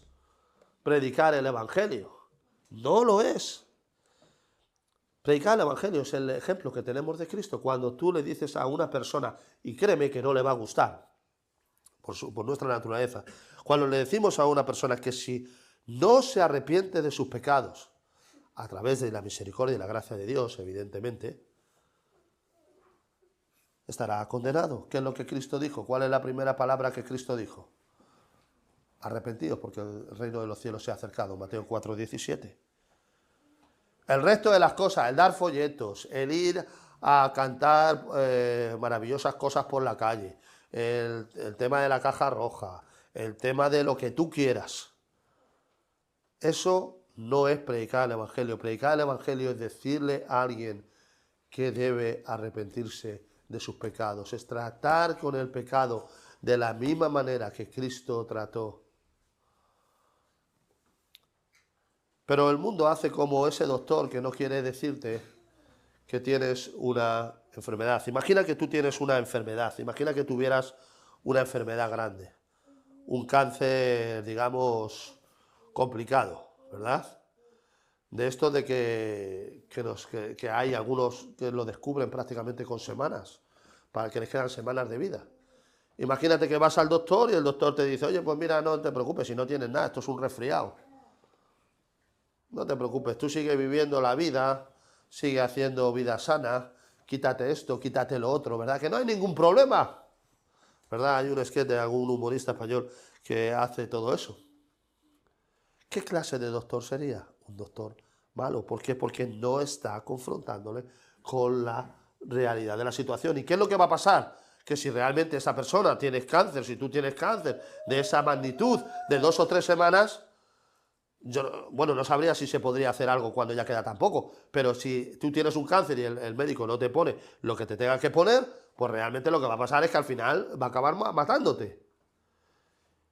predicar el evangelio, no lo es. Predicar el evangelio es el ejemplo que tenemos de Cristo. Cuando tú le dices a una persona, y créeme que no le va a gustar, por nuestra naturaleza, cuando le decimos a una persona que si no se arrepiente de sus pecados, a través de la misericordia y la gracia de Dios, evidentemente, estará condenado. ¿Qué es lo que Cristo dijo? ¿Cuál es la primera palabra que Cristo dijo? Arrepentidos, porque el reino de los cielos se ha acercado. Mateo 4:17. El resto de las cosas, el dar folletos, el ir a cantar maravillosas cosas por la calle, el tema de la caja roja, el tema de lo que tú quieras, eso no es predicar el Evangelio. Predicar el Evangelio es decirle a alguien que debe arrepentirse de sus pecados, es tratar con el pecado de la misma manera que Cristo trató. Pero el mundo hace como ese doctor que no quiere decirte que tienes una enfermedad. Imagina que tú tienes una enfermedad, imagina que tuvieras una enfermedad grande, un cáncer, digamos, complicado, ¿verdad? De esto de que hay algunos que lo descubren prácticamente con semanas, para que les quedan semanas de vida. Imagínate que vas al doctor y el doctor te dice, oye, pues mira, no te preocupes, si no tienes nada, esto es un resfriado. No te preocupes, tú sigue viviendo la vida, sigue haciendo vida sana, quítate esto, quítate lo otro, ¿verdad? Que no hay ningún problema, ¿verdad? Hay un sketch de algún humorista español que hace todo eso. ¿Qué clase de doctor sería? Un doctor malo. ¿Por qué? Porque no está confrontándole con la realidad de la situación. ¿Y qué es lo que va a pasar? Que si realmente esa persona tiene cáncer, si tú tienes cáncer de esa magnitud de 2 o 3 semanas, yo, bueno, no sabría si se podría hacer algo cuando ya queda tan poco, pero si tú tienes un cáncer y el médico no te pone lo que te tenga que poner, pues realmente lo que va a pasar es que al final va a acabar matándote.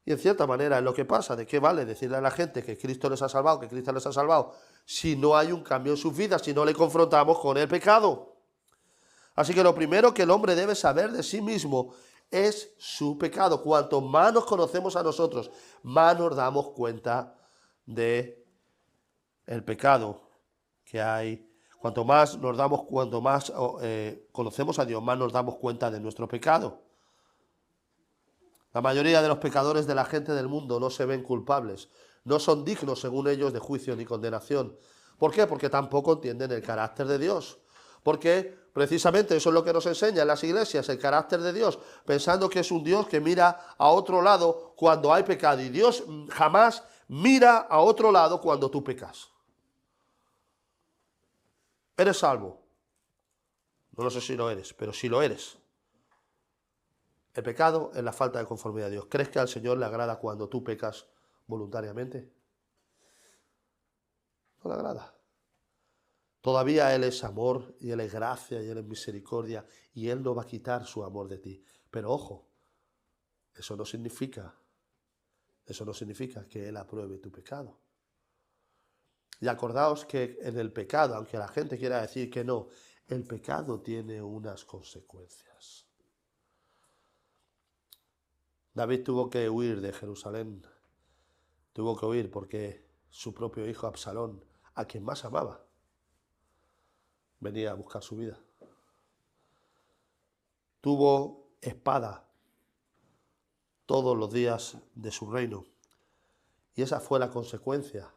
Y en cierta manera es lo que pasa. ¿De qué vale decirle a la gente que Cristo les ha salvado, que Cristo les ha salvado, si no hay un cambio en sus vidas, si no le confrontamos con el pecado? Así que lo primero que el hombre debe saber de sí mismo es su pecado. Cuanto más nos conocemos a nosotros, más nos damos cuenta de el pecado que hay. Cuanto más conocemos a Dios, más nos damos cuenta de nuestro pecado. La mayoría de los pecadores de la gente del mundo no se ven culpables, no son dignos, según ellos, de juicio ni condenación. ¿Por qué? Porque tampoco entienden el carácter de Dios. Porque precisamente eso es lo que nos enseña en las iglesias, el carácter de Dios, pensando que es un Dios que mira a otro lado cuando hay pecado. Y Dios jamás mira a otro lado cuando tú pecas. ¿Eres salvo? No lo sé si lo eres, pero si lo eres. El pecado es la falta de conformidad a Dios. ¿Crees que al Señor le agrada cuando tú pecas voluntariamente? No le agrada. Todavía Él es amor y Él es gracia y Él es misericordia y Él no va a quitar su amor de ti. Pero ojo, eso no significa que Él apruebe tu pecado. Y acordaos que en el pecado, aunque la gente quiera decir que no, el pecado tiene unas consecuencias. David tuvo que huir de Jerusalén, tuvo que huir porque su propio hijo Absalón, a quien más amaba, venía a buscar su vida. Tuvo espada todos los días de su reino y esa fue la consecuencia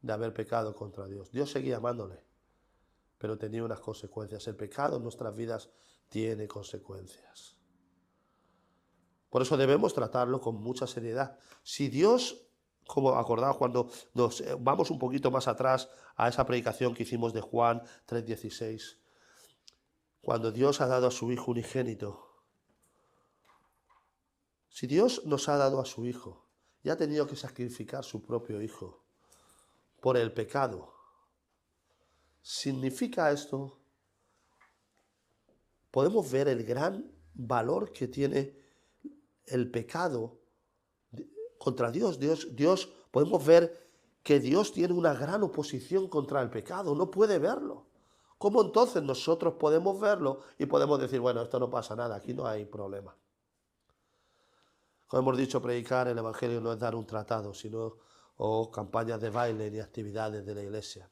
de haber pecado contra Dios. Dios seguía amándole, pero tenía unas consecuencias. El pecado en nuestras vidas tiene consecuencias. Por eso debemos tratarlo con mucha seriedad. Si Dios, como acordaos cuando nos vamos un poquito más atrás a esa predicación que hicimos de Juan 3:16, cuando Dios ha dado a su Hijo unigénito, si Dios nos ha dado a su Hijo y ha tenido que sacrificar su propio Hijo por el pecado, ¿significa esto? Podemos ver el gran valor que tiene el pecado contra Dios. Podemos ver que Dios tiene una gran oposición contra el pecado, no puede verlo. ¿Cómo entonces nosotros podemos verlo y podemos decir, bueno, esto no pasa nada, aquí no hay problema? Como hemos dicho, predicar el Evangelio no es dar un tratado, sino campañas de baile ni actividades de la iglesia.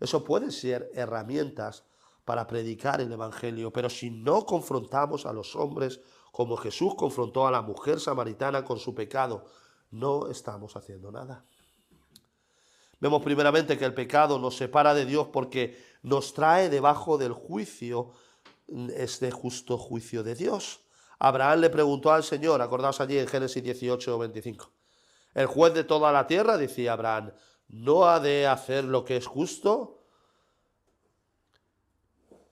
Eso puede ser herramientas para predicar el Evangelio, pero si no confrontamos a los hombres como Jesús confrontó a la mujer samaritana con su pecado, no estamos haciendo nada. Vemos primeramente que el pecado nos separa de Dios porque nos trae debajo del juicio, este justo juicio de Dios. Abraham le preguntó al Señor, acordaos allí en Génesis 18:25. El juez de toda la tierra, decía Abraham, ¿no ha de hacer lo que es justo?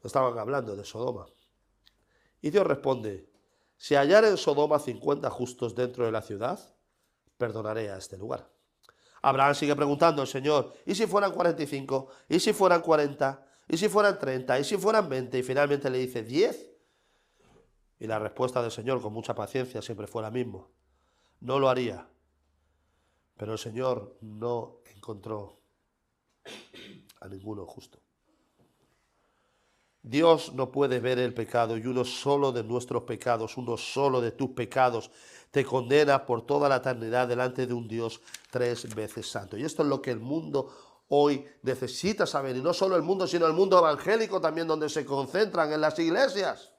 Estaban hablando de Sodoma. Y Dios responde, si hallar en Sodoma 50 justos dentro de la ciudad, perdonaré a este lugar. Abraham sigue preguntando al Señor, ¿y si fueran 45? ¿Y si fueran 40? ¿Y si fueran 30? ¿Y si fueran 20? Y finalmente le dice 10. Y la respuesta del Señor, con mucha paciencia, siempre fue la misma. No lo haría. Pero el Señor no encontró a ninguno justo. Dios no puede ver el pecado y uno solo de nuestros pecados, uno solo de tus pecados, te condena por toda la eternidad delante de un Dios 3 veces santo. Y esto es lo que el mundo hoy necesita saber, y no solo el mundo, sino el mundo evangélico también, donde se concentran en las iglesias.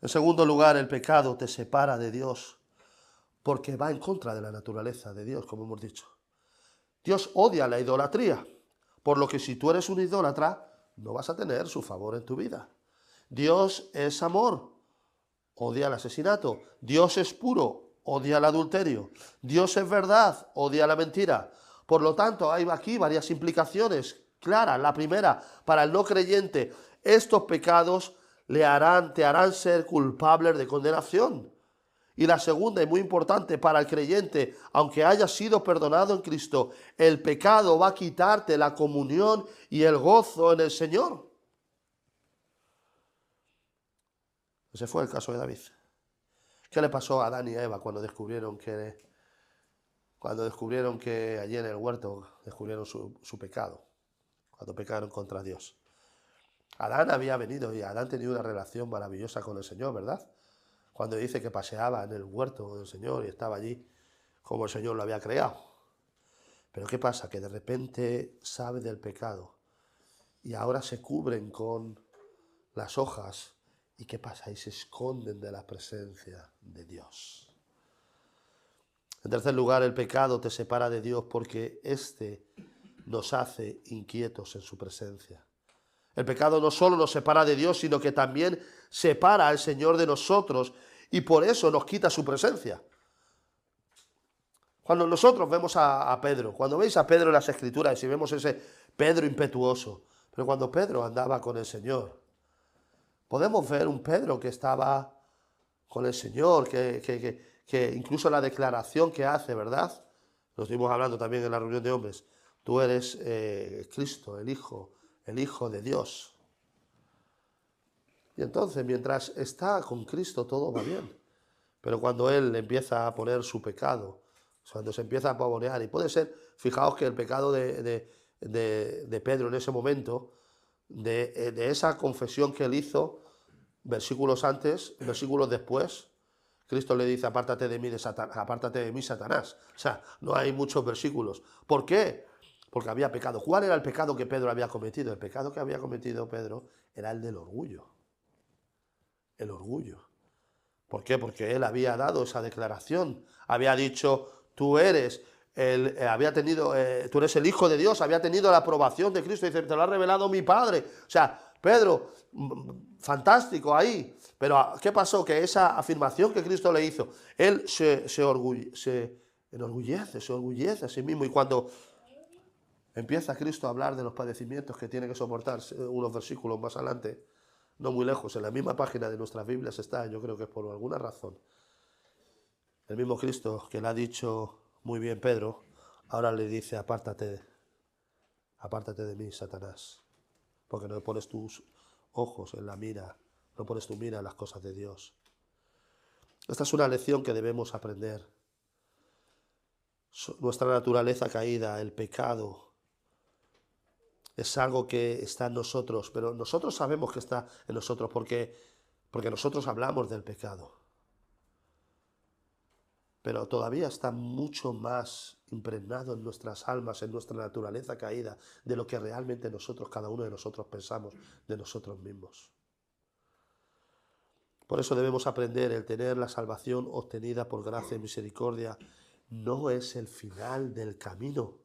En segundo lugar, el pecado te separa de Dios, porque va en contra de la naturaleza de Dios, como hemos dicho. Dios odia la idolatría. Por lo que si tú eres un idólatra, no vas a tener su favor en tu vida. Dios es amor, odia el asesinato. Dios es puro, odia el adulterio. Dios es verdad, odia la mentira. Por lo tanto, hay aquí varias implicaciones claras. La primera, para el no creyente, estos pecados te harán ser culpables de condenación. Y la segunda, y muy importante para el creyente, aunque haya sido perdonado en Cristo, el pecado va a quitarte la comunión y el gozo en el Señor. Ese fue el caso de David. ¿Qué le pasó a Adán y a Eva cuando descubrieron que allí en el huerto descubrieron su pecado? Cuando pecaron contra Dios. Adán había venido y Adán tenía una relación maravillosa con el Señor, ¿verdad? Cuando dice que paseaba en el huerto del Señor y estaba allí como el Señor lo había creado. Pero ¿qué pasa? Que de repente sabe del pecado y ahora se cubren con las hojas. ¿Y qué pasa? Y se esconden de la presencia de Dios. En tercer lugar, el pecado te separa de Dios porque éste nos hace inquietos en su presencia. El pecado no solo nos separa de Dios, sino que también separa al Señor de nosotros y por eso nos quita su presencia. Cuando nosotros vemos a Pedro, cuando veis a Pedro en las Escrituras y vemos ese Pedro impetuoso, pero cuando Pedro andaba con el Señor, podemos ver un Pedro que estaba con el Señor, que incluso la declaración que hace, ¿verdad? Lo estuvimos hablando también en la reunión de hombres. Tú eres Cristo, el Hijo de Dios. Y entonces, mientras está con Cristo, todo va bien. Pero cuando Él empieza a poner su pecado, cuando se empieza a pavonear, y puede ser, fijaos que el pecado de Pedro en ese momento, de esa confesión que él hizo, versículos antes, versículos después, Cristo le dice, apártate de mí, Satanás. O sea, no hay muchos versículos. ¿Por qué? Porque había pecado. ¿Cuál era el pecado que Pedro había cometido? El pecado que había cometido Pedro era el del orgullo. El orgullo. ¿Por qué? Porque él había dado esa declaración. Había dicho, tú eres el Hijo de Dios. Había tenido la aprobación de Cristo. Dice, te lo ha revelado mi Padre. O sea, Pedro, fantástico ahí. Pero ¿qué pasó? Que esa afirmación que Cristo le hizo, él se enorgullece a sí mismo. Y cuando empieza Cristo a hablar de los padecimientos que tiene que soportar, unos versículos más adelante, no muy lejos, en la misma página de nuestras Biblias está, yo creo que es por alguna razón, el mismo Cristo que le ha dicho muy bien Pedro, ahora le dice, apártate de mí, Satanás, porque no pones tus ojos en la mira, no pones tu mira en las cosas de Dios. Esta es una lección que debemos aprender. Nuestra naturaleza caída, el pecado, es algo que está en nosotros, pero nosotros sabemos que está en nosotros porque nosotros hablamos del pecado. Pero todavía está mucho más impregnado en nuestras almas, en nuestra naturaleza caída, de lo que realmente nosotros, cada uno de nosotros, pensamos de nosotros mismos. Por eso debemos aprender, el tener la salvación obtenida por gracia y misericordia no es el final del camino.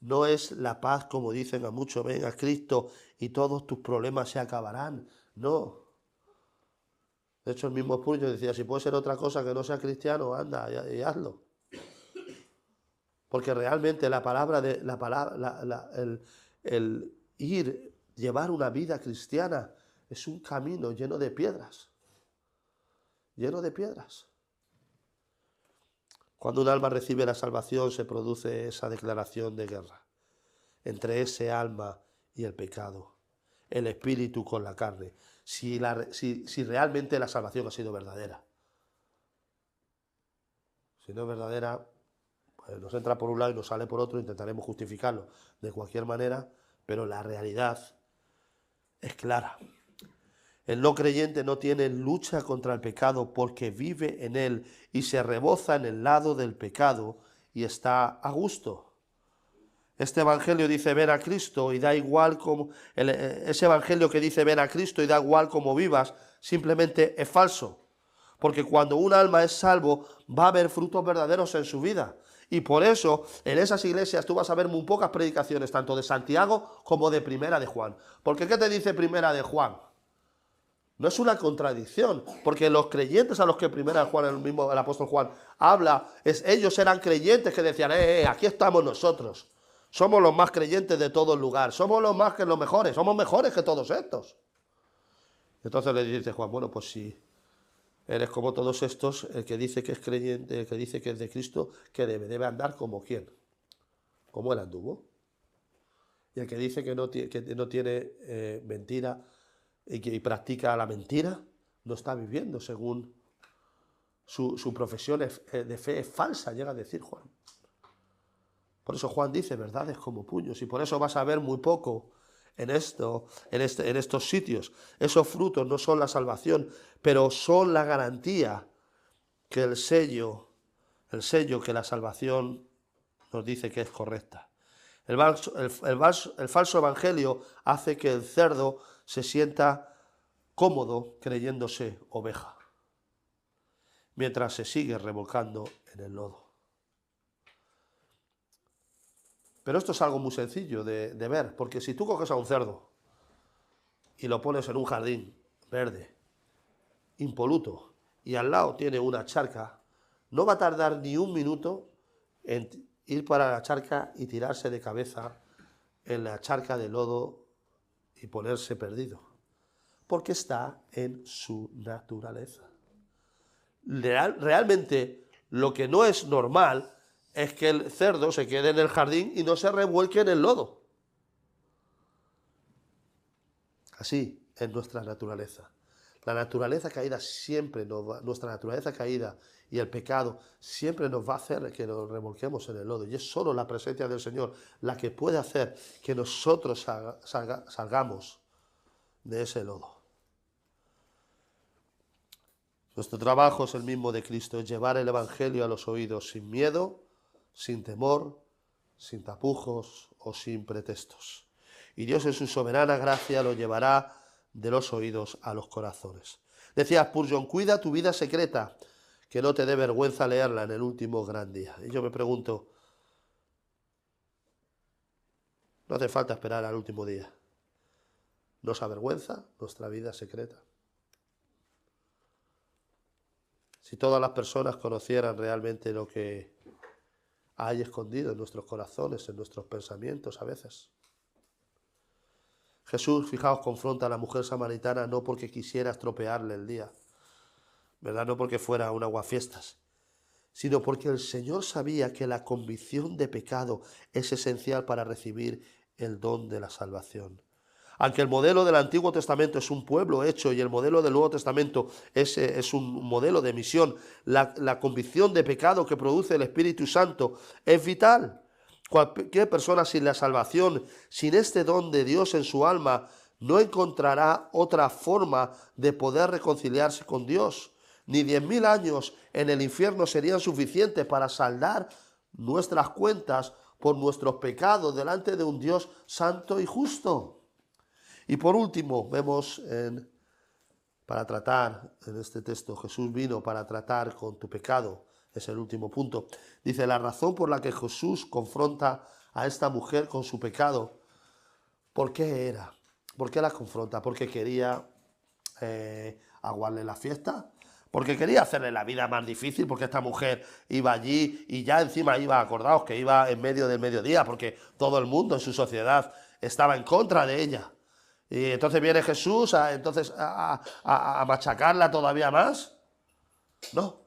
No es la paz, como dicen a muchos, ven a Cristo y todos tus problemas se acabarán. No. De hecho, el mismo Spurgeon decía, si puede ser otra cosa que no sea cristiano, anda y hazlo. Porque realmente la palabra de la palabra, el ir, llevar una vida cristiana es un camino lleno de piedras. Lleno de piedras. Cuando un alma recibe la salvación se produce esa declaración de guerra entre ese alma y el pecado, el espíritu con la carne, si realmente la salvación ha sido verdadera. Si no es verdadera, pues nos entra por un lado y nos sale por otro, intentaremos justificarlo de cualquier manera, pero la realidad es clara. El no creyente no tiene lucha contra el pecado porque vive en él y se reboza en el lado del pecado y está a gusto. Este evangelio dice ven a Cristo y da igual como ese evangelio que dice ven a Cristo y da igual como vivas, simplemente es falso. Porque cuando un alma es salvo va a haber frutos verdaderos en su vida. Y por eso en esas iglesias tú vas a ver muy pocas predicaciones, tanto de Santiago como de Primera de Juan. Porque ¿qué te dice Primera de Juan? No es una contradicción, porque los creyentes a los que Primera de Juan, el apóstol Juan, habla, ellos eran creyentes que decían, aquí estamos nosotros, somos los más creyentes de todo el lugar, somos los mejores, somos mejores que todos estos. Entonces le dice Juan, bueno, pues si eres como todos estos, el que dice que es creyente, el que dice que es de Cristo, que debe andar como quién, como él anduvo. Y el que dice que no tiene mentira, y practica la mentira, no está viviendo según su profesión de fe es falsa, llega a decir Juan. Por eso Juan dice verdades como puños, y por eso vas a ver muy poco en estos sitios. Esos frutos no son la salvación, pero son la garantía que el sello que la salvación nos dice que es correcta. El falso evangelio hace que el cerdo se sienta cómodo creyéndose oveja, mientras se sigue revolcando en el lodo. Pero esto es algo muy sencillo de ver, porque si tú coges a un cerdo y lo pones en un jardín verde, impoluto, y al lado tiene una charca, no va a tardar ni un minuto en ir para la charca y tirarse de cabeza en la charca de lodo y ponerse perdido, porque está en su naturaleza. Realmente lo que no es normal es que el cerdo se quede en el jardín y no se revuelque en el lodo. Así es nuestra naturaleza. La naturaleza caída siempre nuestra naturaleza caída y el pecado siempre nos va a hacer que nos revolquemos en el lodo. Y es solo la presencia del Señor la que puede hacer que nosotros salgamos de ese lodo. Nuestro trabajo es el mismo de Cristo, es llevar el Evangelio a los oídos sin miedo, sin temor, sin tapujos o sin pretextos. Y Dios en su soberana gracia lo llevará de los oídos a los corazones. Decía Spurgeon, cuida tu vida secreta, que no te dé vergüenza leerla en el último gran día. Y yo me pregunto, no hace falta esperar al último día. ¿Nos avergüenza nuestra vida secreta? Si todas las personas conocieran realmente lo que hay escondido en nuestros corazones, en nuestros pensamientos a veces. Jesús, fijaos, confronta a la mujer samaritana no porque quisiera estropearle el día, ¿verdad? No porque fuera un aguafiestas, sino porque el Señor sabía que la convicción de pecado es esencial para recibir el don de la salvación. Aunque el modelo del Antiguo Testamento es un pueblo hecho y el modelo del Nuevo Testamento es un modelo de misión, la convicción de pecado que produce el Espíritu Santo es vital. Cualquier persona sin la salvación, sin este don de Dios en su alma, no encontrará otra forma de poder reconciliarse con Dios. Ni 10.000 años en el infierno serían suficientes para saldar nuestras cuentas por nuestros pecados delante de un Dios santo y justo. Y por último, vemos para tratar en este texto, Jesús vino para tratar con tu pecado, es el último punto. Dice, la razón por la que Jesús confronta a esta mujer con su pecado, ¿por qué era? ¿Por qué la confronta? ¿Porque quería aguarle la fiesta? porque quería hacerle la vida más difícil, porque esta mujer iba allí y ya encima iba, acordaos, que iba en medio del mediodía, porque todo el mundo en su sociedad estaba en contra de ella. Y entonces viene Jesús a machacarla todavía más. No.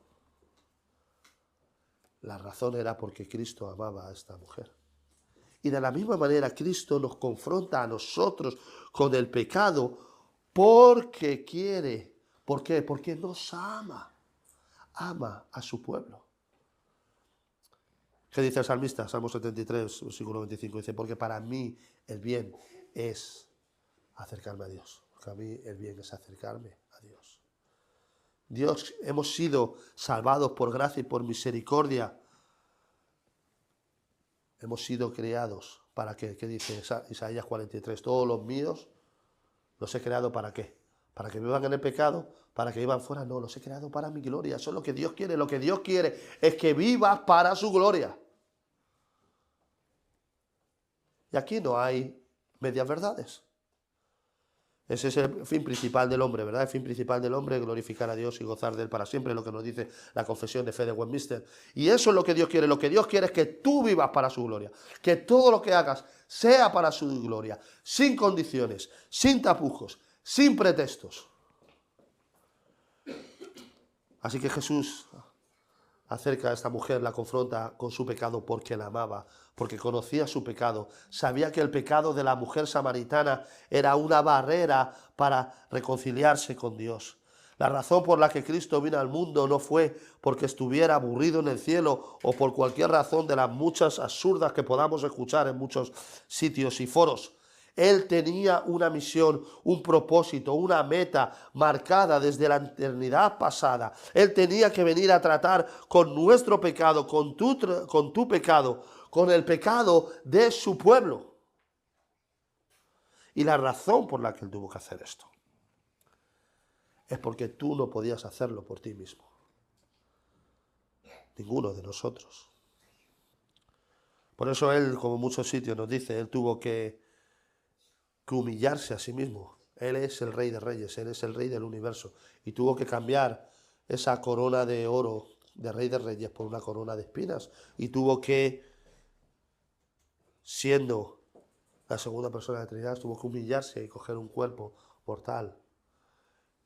La razón era porque Cristo amaba a esta mujer. Y de la misma manera Cristo nos confronta a nosotros con el pecado porque quiere. ¿Por qué? Porque nos ama. Ama a su pueblo. ¿Qué dice el salmista? Salmo 73, versículo 25. Dice, porque para mí el bien es acercarme a Dios. Porque a mí el bien es acercarme a Dios. Dios, hemos sido salvados por gracia y por misericordia. Hemos sido creados para qué. ¿Qué dice Isaías 43? Todos los míos los he creado para qué. Para que vivan en el pecado, para que vivan fuera. No, los he creado para mi gloria. Eso es lo que Dios quiere. Lo que Dios quiere es que vivas para su gloria. Y aquí no hay medias verdades. Ese es el fin principal del hombre, ¿verdad? El fin principal del hombre es glorificar a Dios y gozar de Él para siempre, lo que nos dice la Confesión de Fe de Westminster. Y eso es lo que Dios quiere. Lo que Dios quiere es que tú vivas para su gloria. Que todo lo que hagas sea para su gloria. Sin condiciones, sin tapujos, sin pretextos. Así que Jesús acerca a esta mujer, la confronta con su pecado porque la amaba, porque conocía su pecado. Sabía que el pecado de la mujer samaritana era una barrera para reconciliarse con Dios. La razón por la que Cristo vino al mundo no fue porque estuviera aburrido en el cielo o por cualquier razón de las muchas absurdas que podamos escuchar en muchos sitios y foros. Él tenía una misión, un propósito, una meta marcada desde la eternidad pasada. Él tenía que venir a tratar con nuestro pecado, con tu pecado, con el pecado de su pueblo. Y la razón por la que Él tuvo que hacer esto es porque tú no podías hacerlo por ti mismo. Ninguno de nosotros. Por eso Él, como en muchos sitios nos dice, Él tuvo que humillarse a sí mismo. Él es el Rey de Reyes, Él es el Rey del universo. Y tuvo que cambiar esa corona de oro de Rey de Reyes por una corona de espinas. Y tuvo que, siendo la segunda persona de la Trinidad, tuvo que humillarse y coger un cuerpo mortal.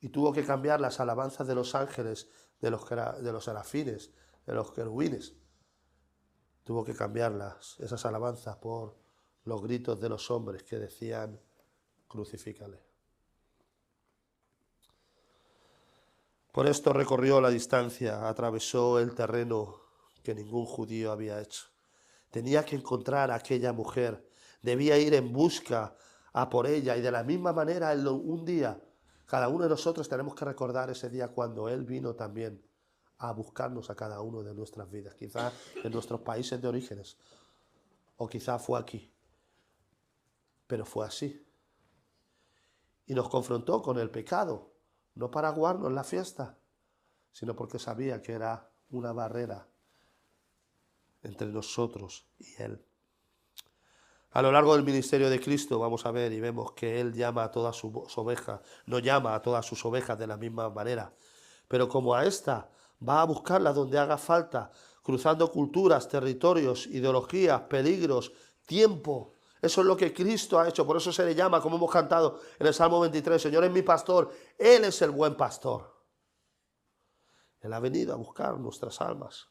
Y tuvo que cambiar las alabanzas de los ángeles, de los serafines, de los querubines. Tuvo que cambiarlas, esas alabanzas, por los gritos de los hombres que decían: crucifícale. Por esto recorrió la distancia, atravesó el terreno que ningún judío había hecho. Tenía que encontrar a aquella mujer, debía ir en busca a por ella, y de la misma manera un día, cada uno de nosotros tenemos que recordar ese día cuando Él vino también a buscarnos a cada uno de nuestras vidas, quizás en nuestros países de orígenes, o quizás fue aquí, pero fue así. Y nos confrontó con el pecado, no para aguarnos la fiesta, sino porque sabía que era una barrera entre nosotros y Él. A lo largo del ministerio de Cristo vamos a ver y vemos que Él llama a todas sus ovejas, no llama a todas sus ovejas de la misma manera, pero como a esta va a buscarla donde haga falta, cruzando culturas, territorios, ideologías, peligros, tiempo. Eso es lo que Cristo ha hecho, por eso se le llama, como hemos cantado en el Salmo 23, Señor es mi pastor, Él es el buen pastor. Él ha venido a buscar nuestras almas.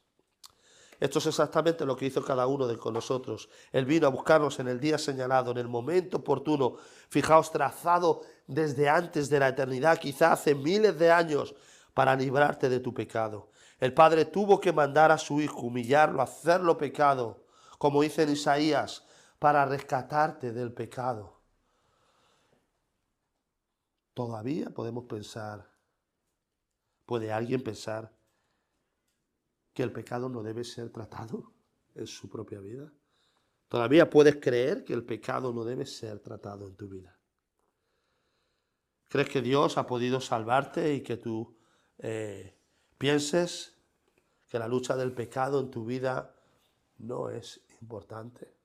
Esto es exactamente lo que hizo cada uno de nosotros. Él vino a buscarnos en el día señalado, en el momento oportuno. Fijaos, trazado desde antes de la eternidad, quizá hace miles de años, para librarte de tu pecado. El Padre tuvo que mandar a su Hijo, humillarlo, hacerlo pecado, como dice en Isaías, para rescatarte del pecado. Todavía podemos pensar, ¿puede alguien pensar que el pecado no debe ser tratado en su propia vida? ¿Todavía puedes creer que el pecado no debe ser tratado en tu vida? ¿Crees que Dios ha podido salvarte y que tú pienses que la lucha del pecado en tu vida no es importante?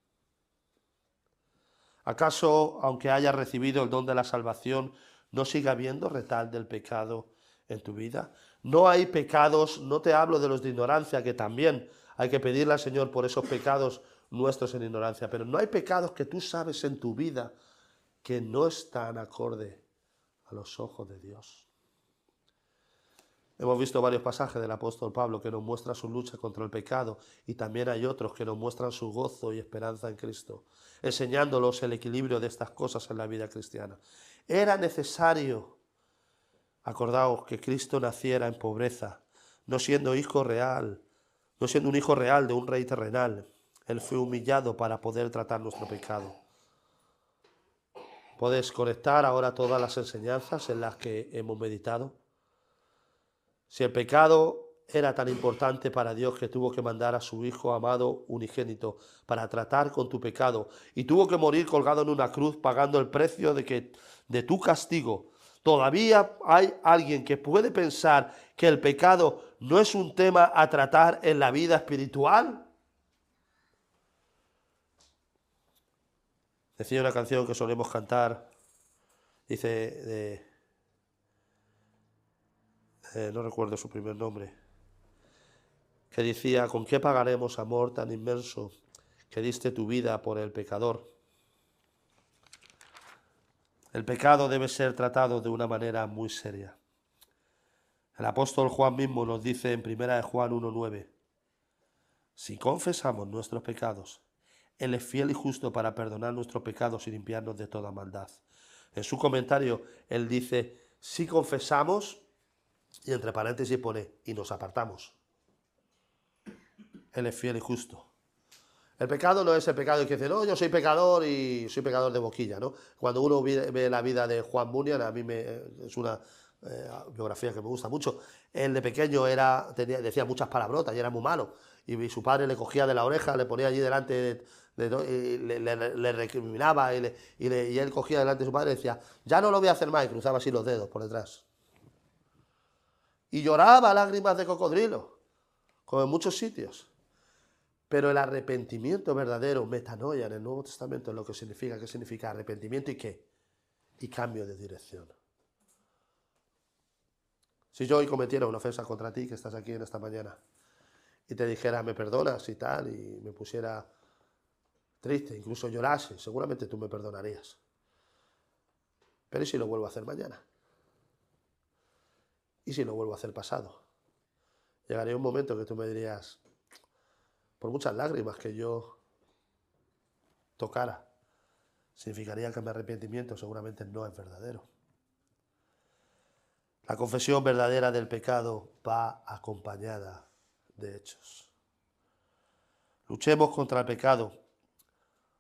¿Acaso, aunque hayas recibido el don de la salvación, no sigue habiendo retal del pecado en tu vida. No hay pecados, no te hablo de los de ignorancia, que también hay que pedirle al Señor por esos pecados nuestros en ignorancia, pero no hay pecados que tú sabes en tu vida que no están acorde a los ojos de Dios. Hemos visto varios pasajes del apóstol Pablo que nos muestran su lucha contra el pecado, y también hay otros que nos muestran su gozo y esperanza en Cristo, enseñándolos el equilibrio de estas cosas en la vida cristiana. Era necesario, acordaos, que Cristo naciera en pobreza, no siendo hijo real, no siendo un hijo real de un rey terrenal. Él fue humillado para poder tratar nuestro pecado. ¿Puedes conectar ahora todas las enseñanzas en las que hemos meditado? Si el pecado era tan importante para Dios que tuvo que mandar a su Hijo amado unigénito para tratar con tu pecado, y tuvo que morir colgado en una cruz pagando el precio de tu castigo, ¿todavía hay alguien que puede pensar que el pecado no es un tema a tratar en la vida espiritual? Decía una canción que solemos cantar, dice, no recuerdo su primer nombre, que decía: ¿con qué pagaremos amor tan inmenso que diste tu vida por el pecador? El pecado debe ser tratado de una manera muy seria. El apóstol Juan mismo nos dice en 1 Juan 1:9: si confesamos nuestros pecados, Él es fiel y justo para perdonar nuestros pecados y limpiarnos de toda maldad. En su comentario, él dice: si confesamos, y entre paréntesis pone: y nos apartamos. Él es fiel y justo. El pecado no es el pecado que dice: no, yo soy pecador y soy pecador de boquilla, ¿no? Cuando uno ve la vida de Juan Bunyan, a mí es una biografía que me gusta mucho. Él de pequeño decía muchas palabrotas y era muy malo. Y su padre le cogía de la oreja, le ponía allí delante y le recriminaba, y él cogía delante de su padre y decía: ya no lo voy a hacer más, y cruzaba así los dedos por detrás. Y lloraba lágrimas de cocodrilo, como en muchos sitios. Pero el arrepentimiento verdadero, metanoia, en el Nuevo Testamento es lo que significa. ¿Qué significa arrepentimiento y qué? Y cambio de dirección. Si yo hoy cometiera una ofensa contra ti, que estás aquí en esta mañana, y te dijera: me perdonas y tal, y me pusiera triste, incluso llorase, seguramente tú me perdonarías. Pero ¿y si lo vuelvo a hacer mañana? ¿Y si lo vuelvo a hacer pasado? Llegaría un momento que tú me dirías: por muchas lágrimas que yo tocara, significaría que mi arrepentimiento seguramente no es verdadero. La confesión verdadera del pecado va acompañada de hechos. Luchemos contra el pecado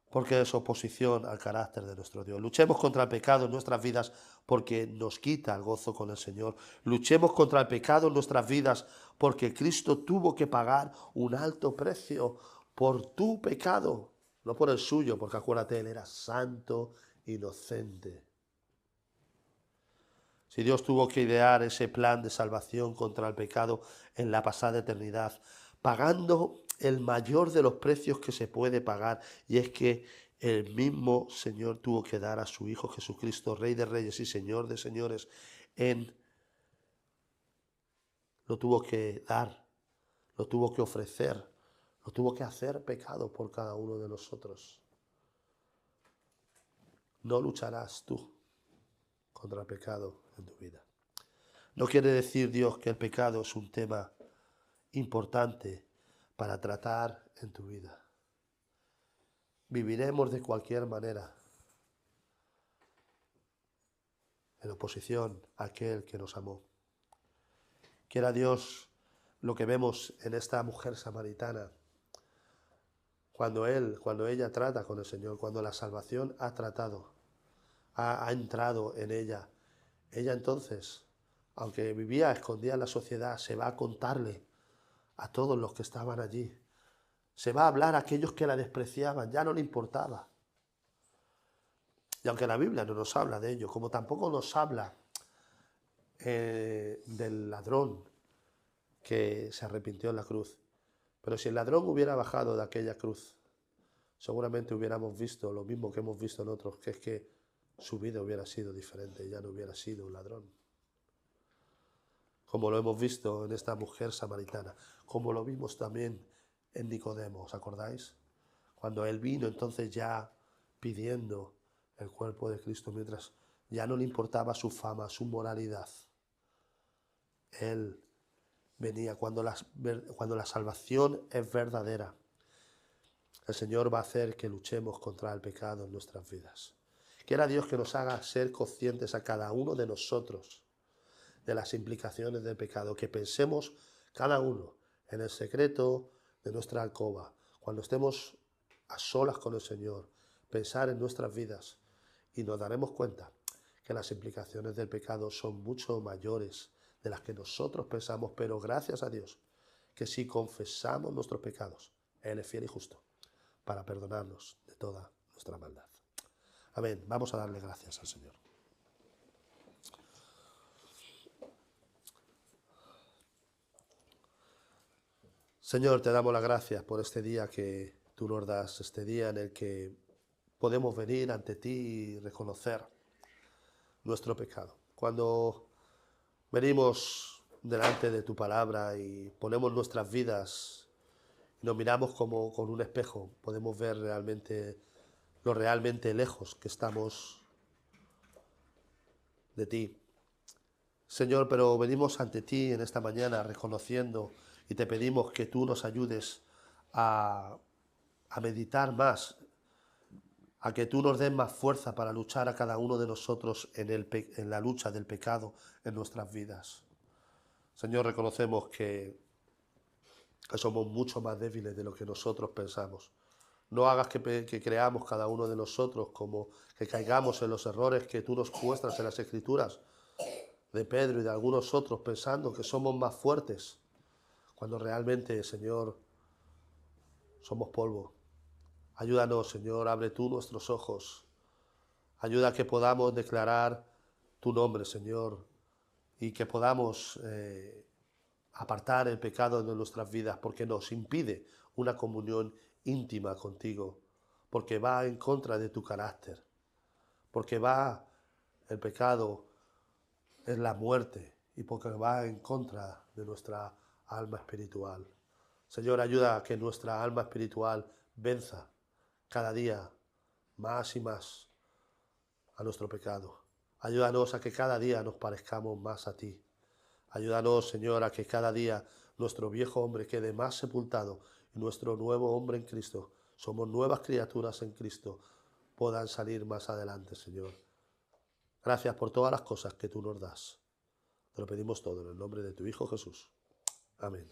porque es oposición al carácter de nuestro Dios. Luchemos contra el pecado en nuestras vidas porque nos quita el gozo con el Señor. Luchemos contra el pecado en nuestras vidas porque Cristo tuvo que pagar un alto precio por tu pecado, no por el suyo, porque acuérdate, Él era santo, inocente. Si Dios tuvo que idear ese plan de salvación contra el pecado en la pasada eternidad, pagando el mayor de los precios que se puede pagar, y es que el mismo Señor tuvo que dar a su Hijo Jesucristo, Rey de Reyes y Señor de Señores, lo tuvo que dar, lo tuvo que ofrecer, lo tuvo que hacer pecado por cada uno de nosotros. No lucharás tú contra el pecado en tu vida. No quiere decir, Dios, que el pecado es un tema importante para tratar en tu vida. Viviremos de cualquier manera en oposición a aquel que nos amó. Quiera Dios lo que vemos en esta mujer samaritana, cuando ella trata con el Señor, cuando la salvación ha entrado en ella. Ella entonces, aunque vivía escondida en la sociedad, se va a contarle a todos los que estaban allí. Se va a hablar a aquellos que la despreciaban, ya no le importaba. Y aunque la Biblia no nos habla de ello, como tampoco nos habla del ladrón que se arrepintió en la cruz. Pero si el ladrón hubiera bajado de aquella cruz, seguramente hubiéramos visto lo mismo que hemos visto en otros, que es que su vida hubiera sido diferente, ya no hubiera sido un ladrón. como lo hemos visto en esta mujer samaritana, como lo vimos también en Nicodemo, ¿os acordáis? Cuando él vino entonces ya pidiendo el cuerpo de Cristo, mientras ya no le importaba su fama, su moralidad. Él venía cuando la salvación es verdadera. El Señor va a hacer que luchemos contra el pecado en nuestras vidas. Quiera Dios que nos haga ser conscientes a cada uno de nosotros de las implicaciones del pecado, que pensemos cada uno en el secreto de nuestra alcoba, cuando estemos a solas con el Señor, pensar en nuestras vidas y nos daremos cuenta que las implicaciones del pecado son mucho mayores de las que nosotros pensamos, pero gracias a Dios que si confesamos nuestros pecados, Él es fiel y justo para perdonarnos de toda nuestra maldad. Amén. Vamos a darle gracias al Señor. Señor, te damos las gracias por este día que tú nos das, este día en el que podemos venir ante ti y reconocer nuestro pecado. Cuando venimos delante de tu palabra y ponemos nuestras vidas y nos miramos como con un espejo, podemos ver realmente lo realmente lejos que estamos de ti. Señor, pero venimos ante ti en esta mañana reconociendo y te pedimos que tú nos ayudes a meditar más, a que tú nos des más fuerza para luchar a cada uno de nosotros en la lucha del pecado en nuestras vidas. Señor, reconocemos que somos mucho más débiles de lo que nosotros pensamos. No hagas que creamos cada uno de nosotros como que caigamos en los errores que tú nos muestras en las Escrituras de Pedro y de algunos otros pensando que somos más fuertes, cuando realmente, Señor, somos polvo. Ayúdanos, Señor, abre tú nuestros ojos. Ayuda a que podamos declarar tu nombre, Señor, y que podamos apartar el pecado de nuestras vidas, porque nos impide una comunión íntima contigo, porque va en contra de tu carácter, porque el pecado es la muerte y porque va en contra de nuestra alma espiritual. Señor, ayuda a que nuestra alma espiritual venza cada día más y más a nuestro pecado. Ayúdanos a que cada día nos parezcamos más a ti. Ayúdanos, Señor, a que cada día nuestro viejo hombre quede más sepultado y nuestro nuevo hombre en Cristo, somos nuevas criaturas en Cristo, puedan salir más adelante, Señor. Gracias por todas las cosas que tú nos das. Te lo pedimos todo en el nombre de tu Hijo Jesús. Amén.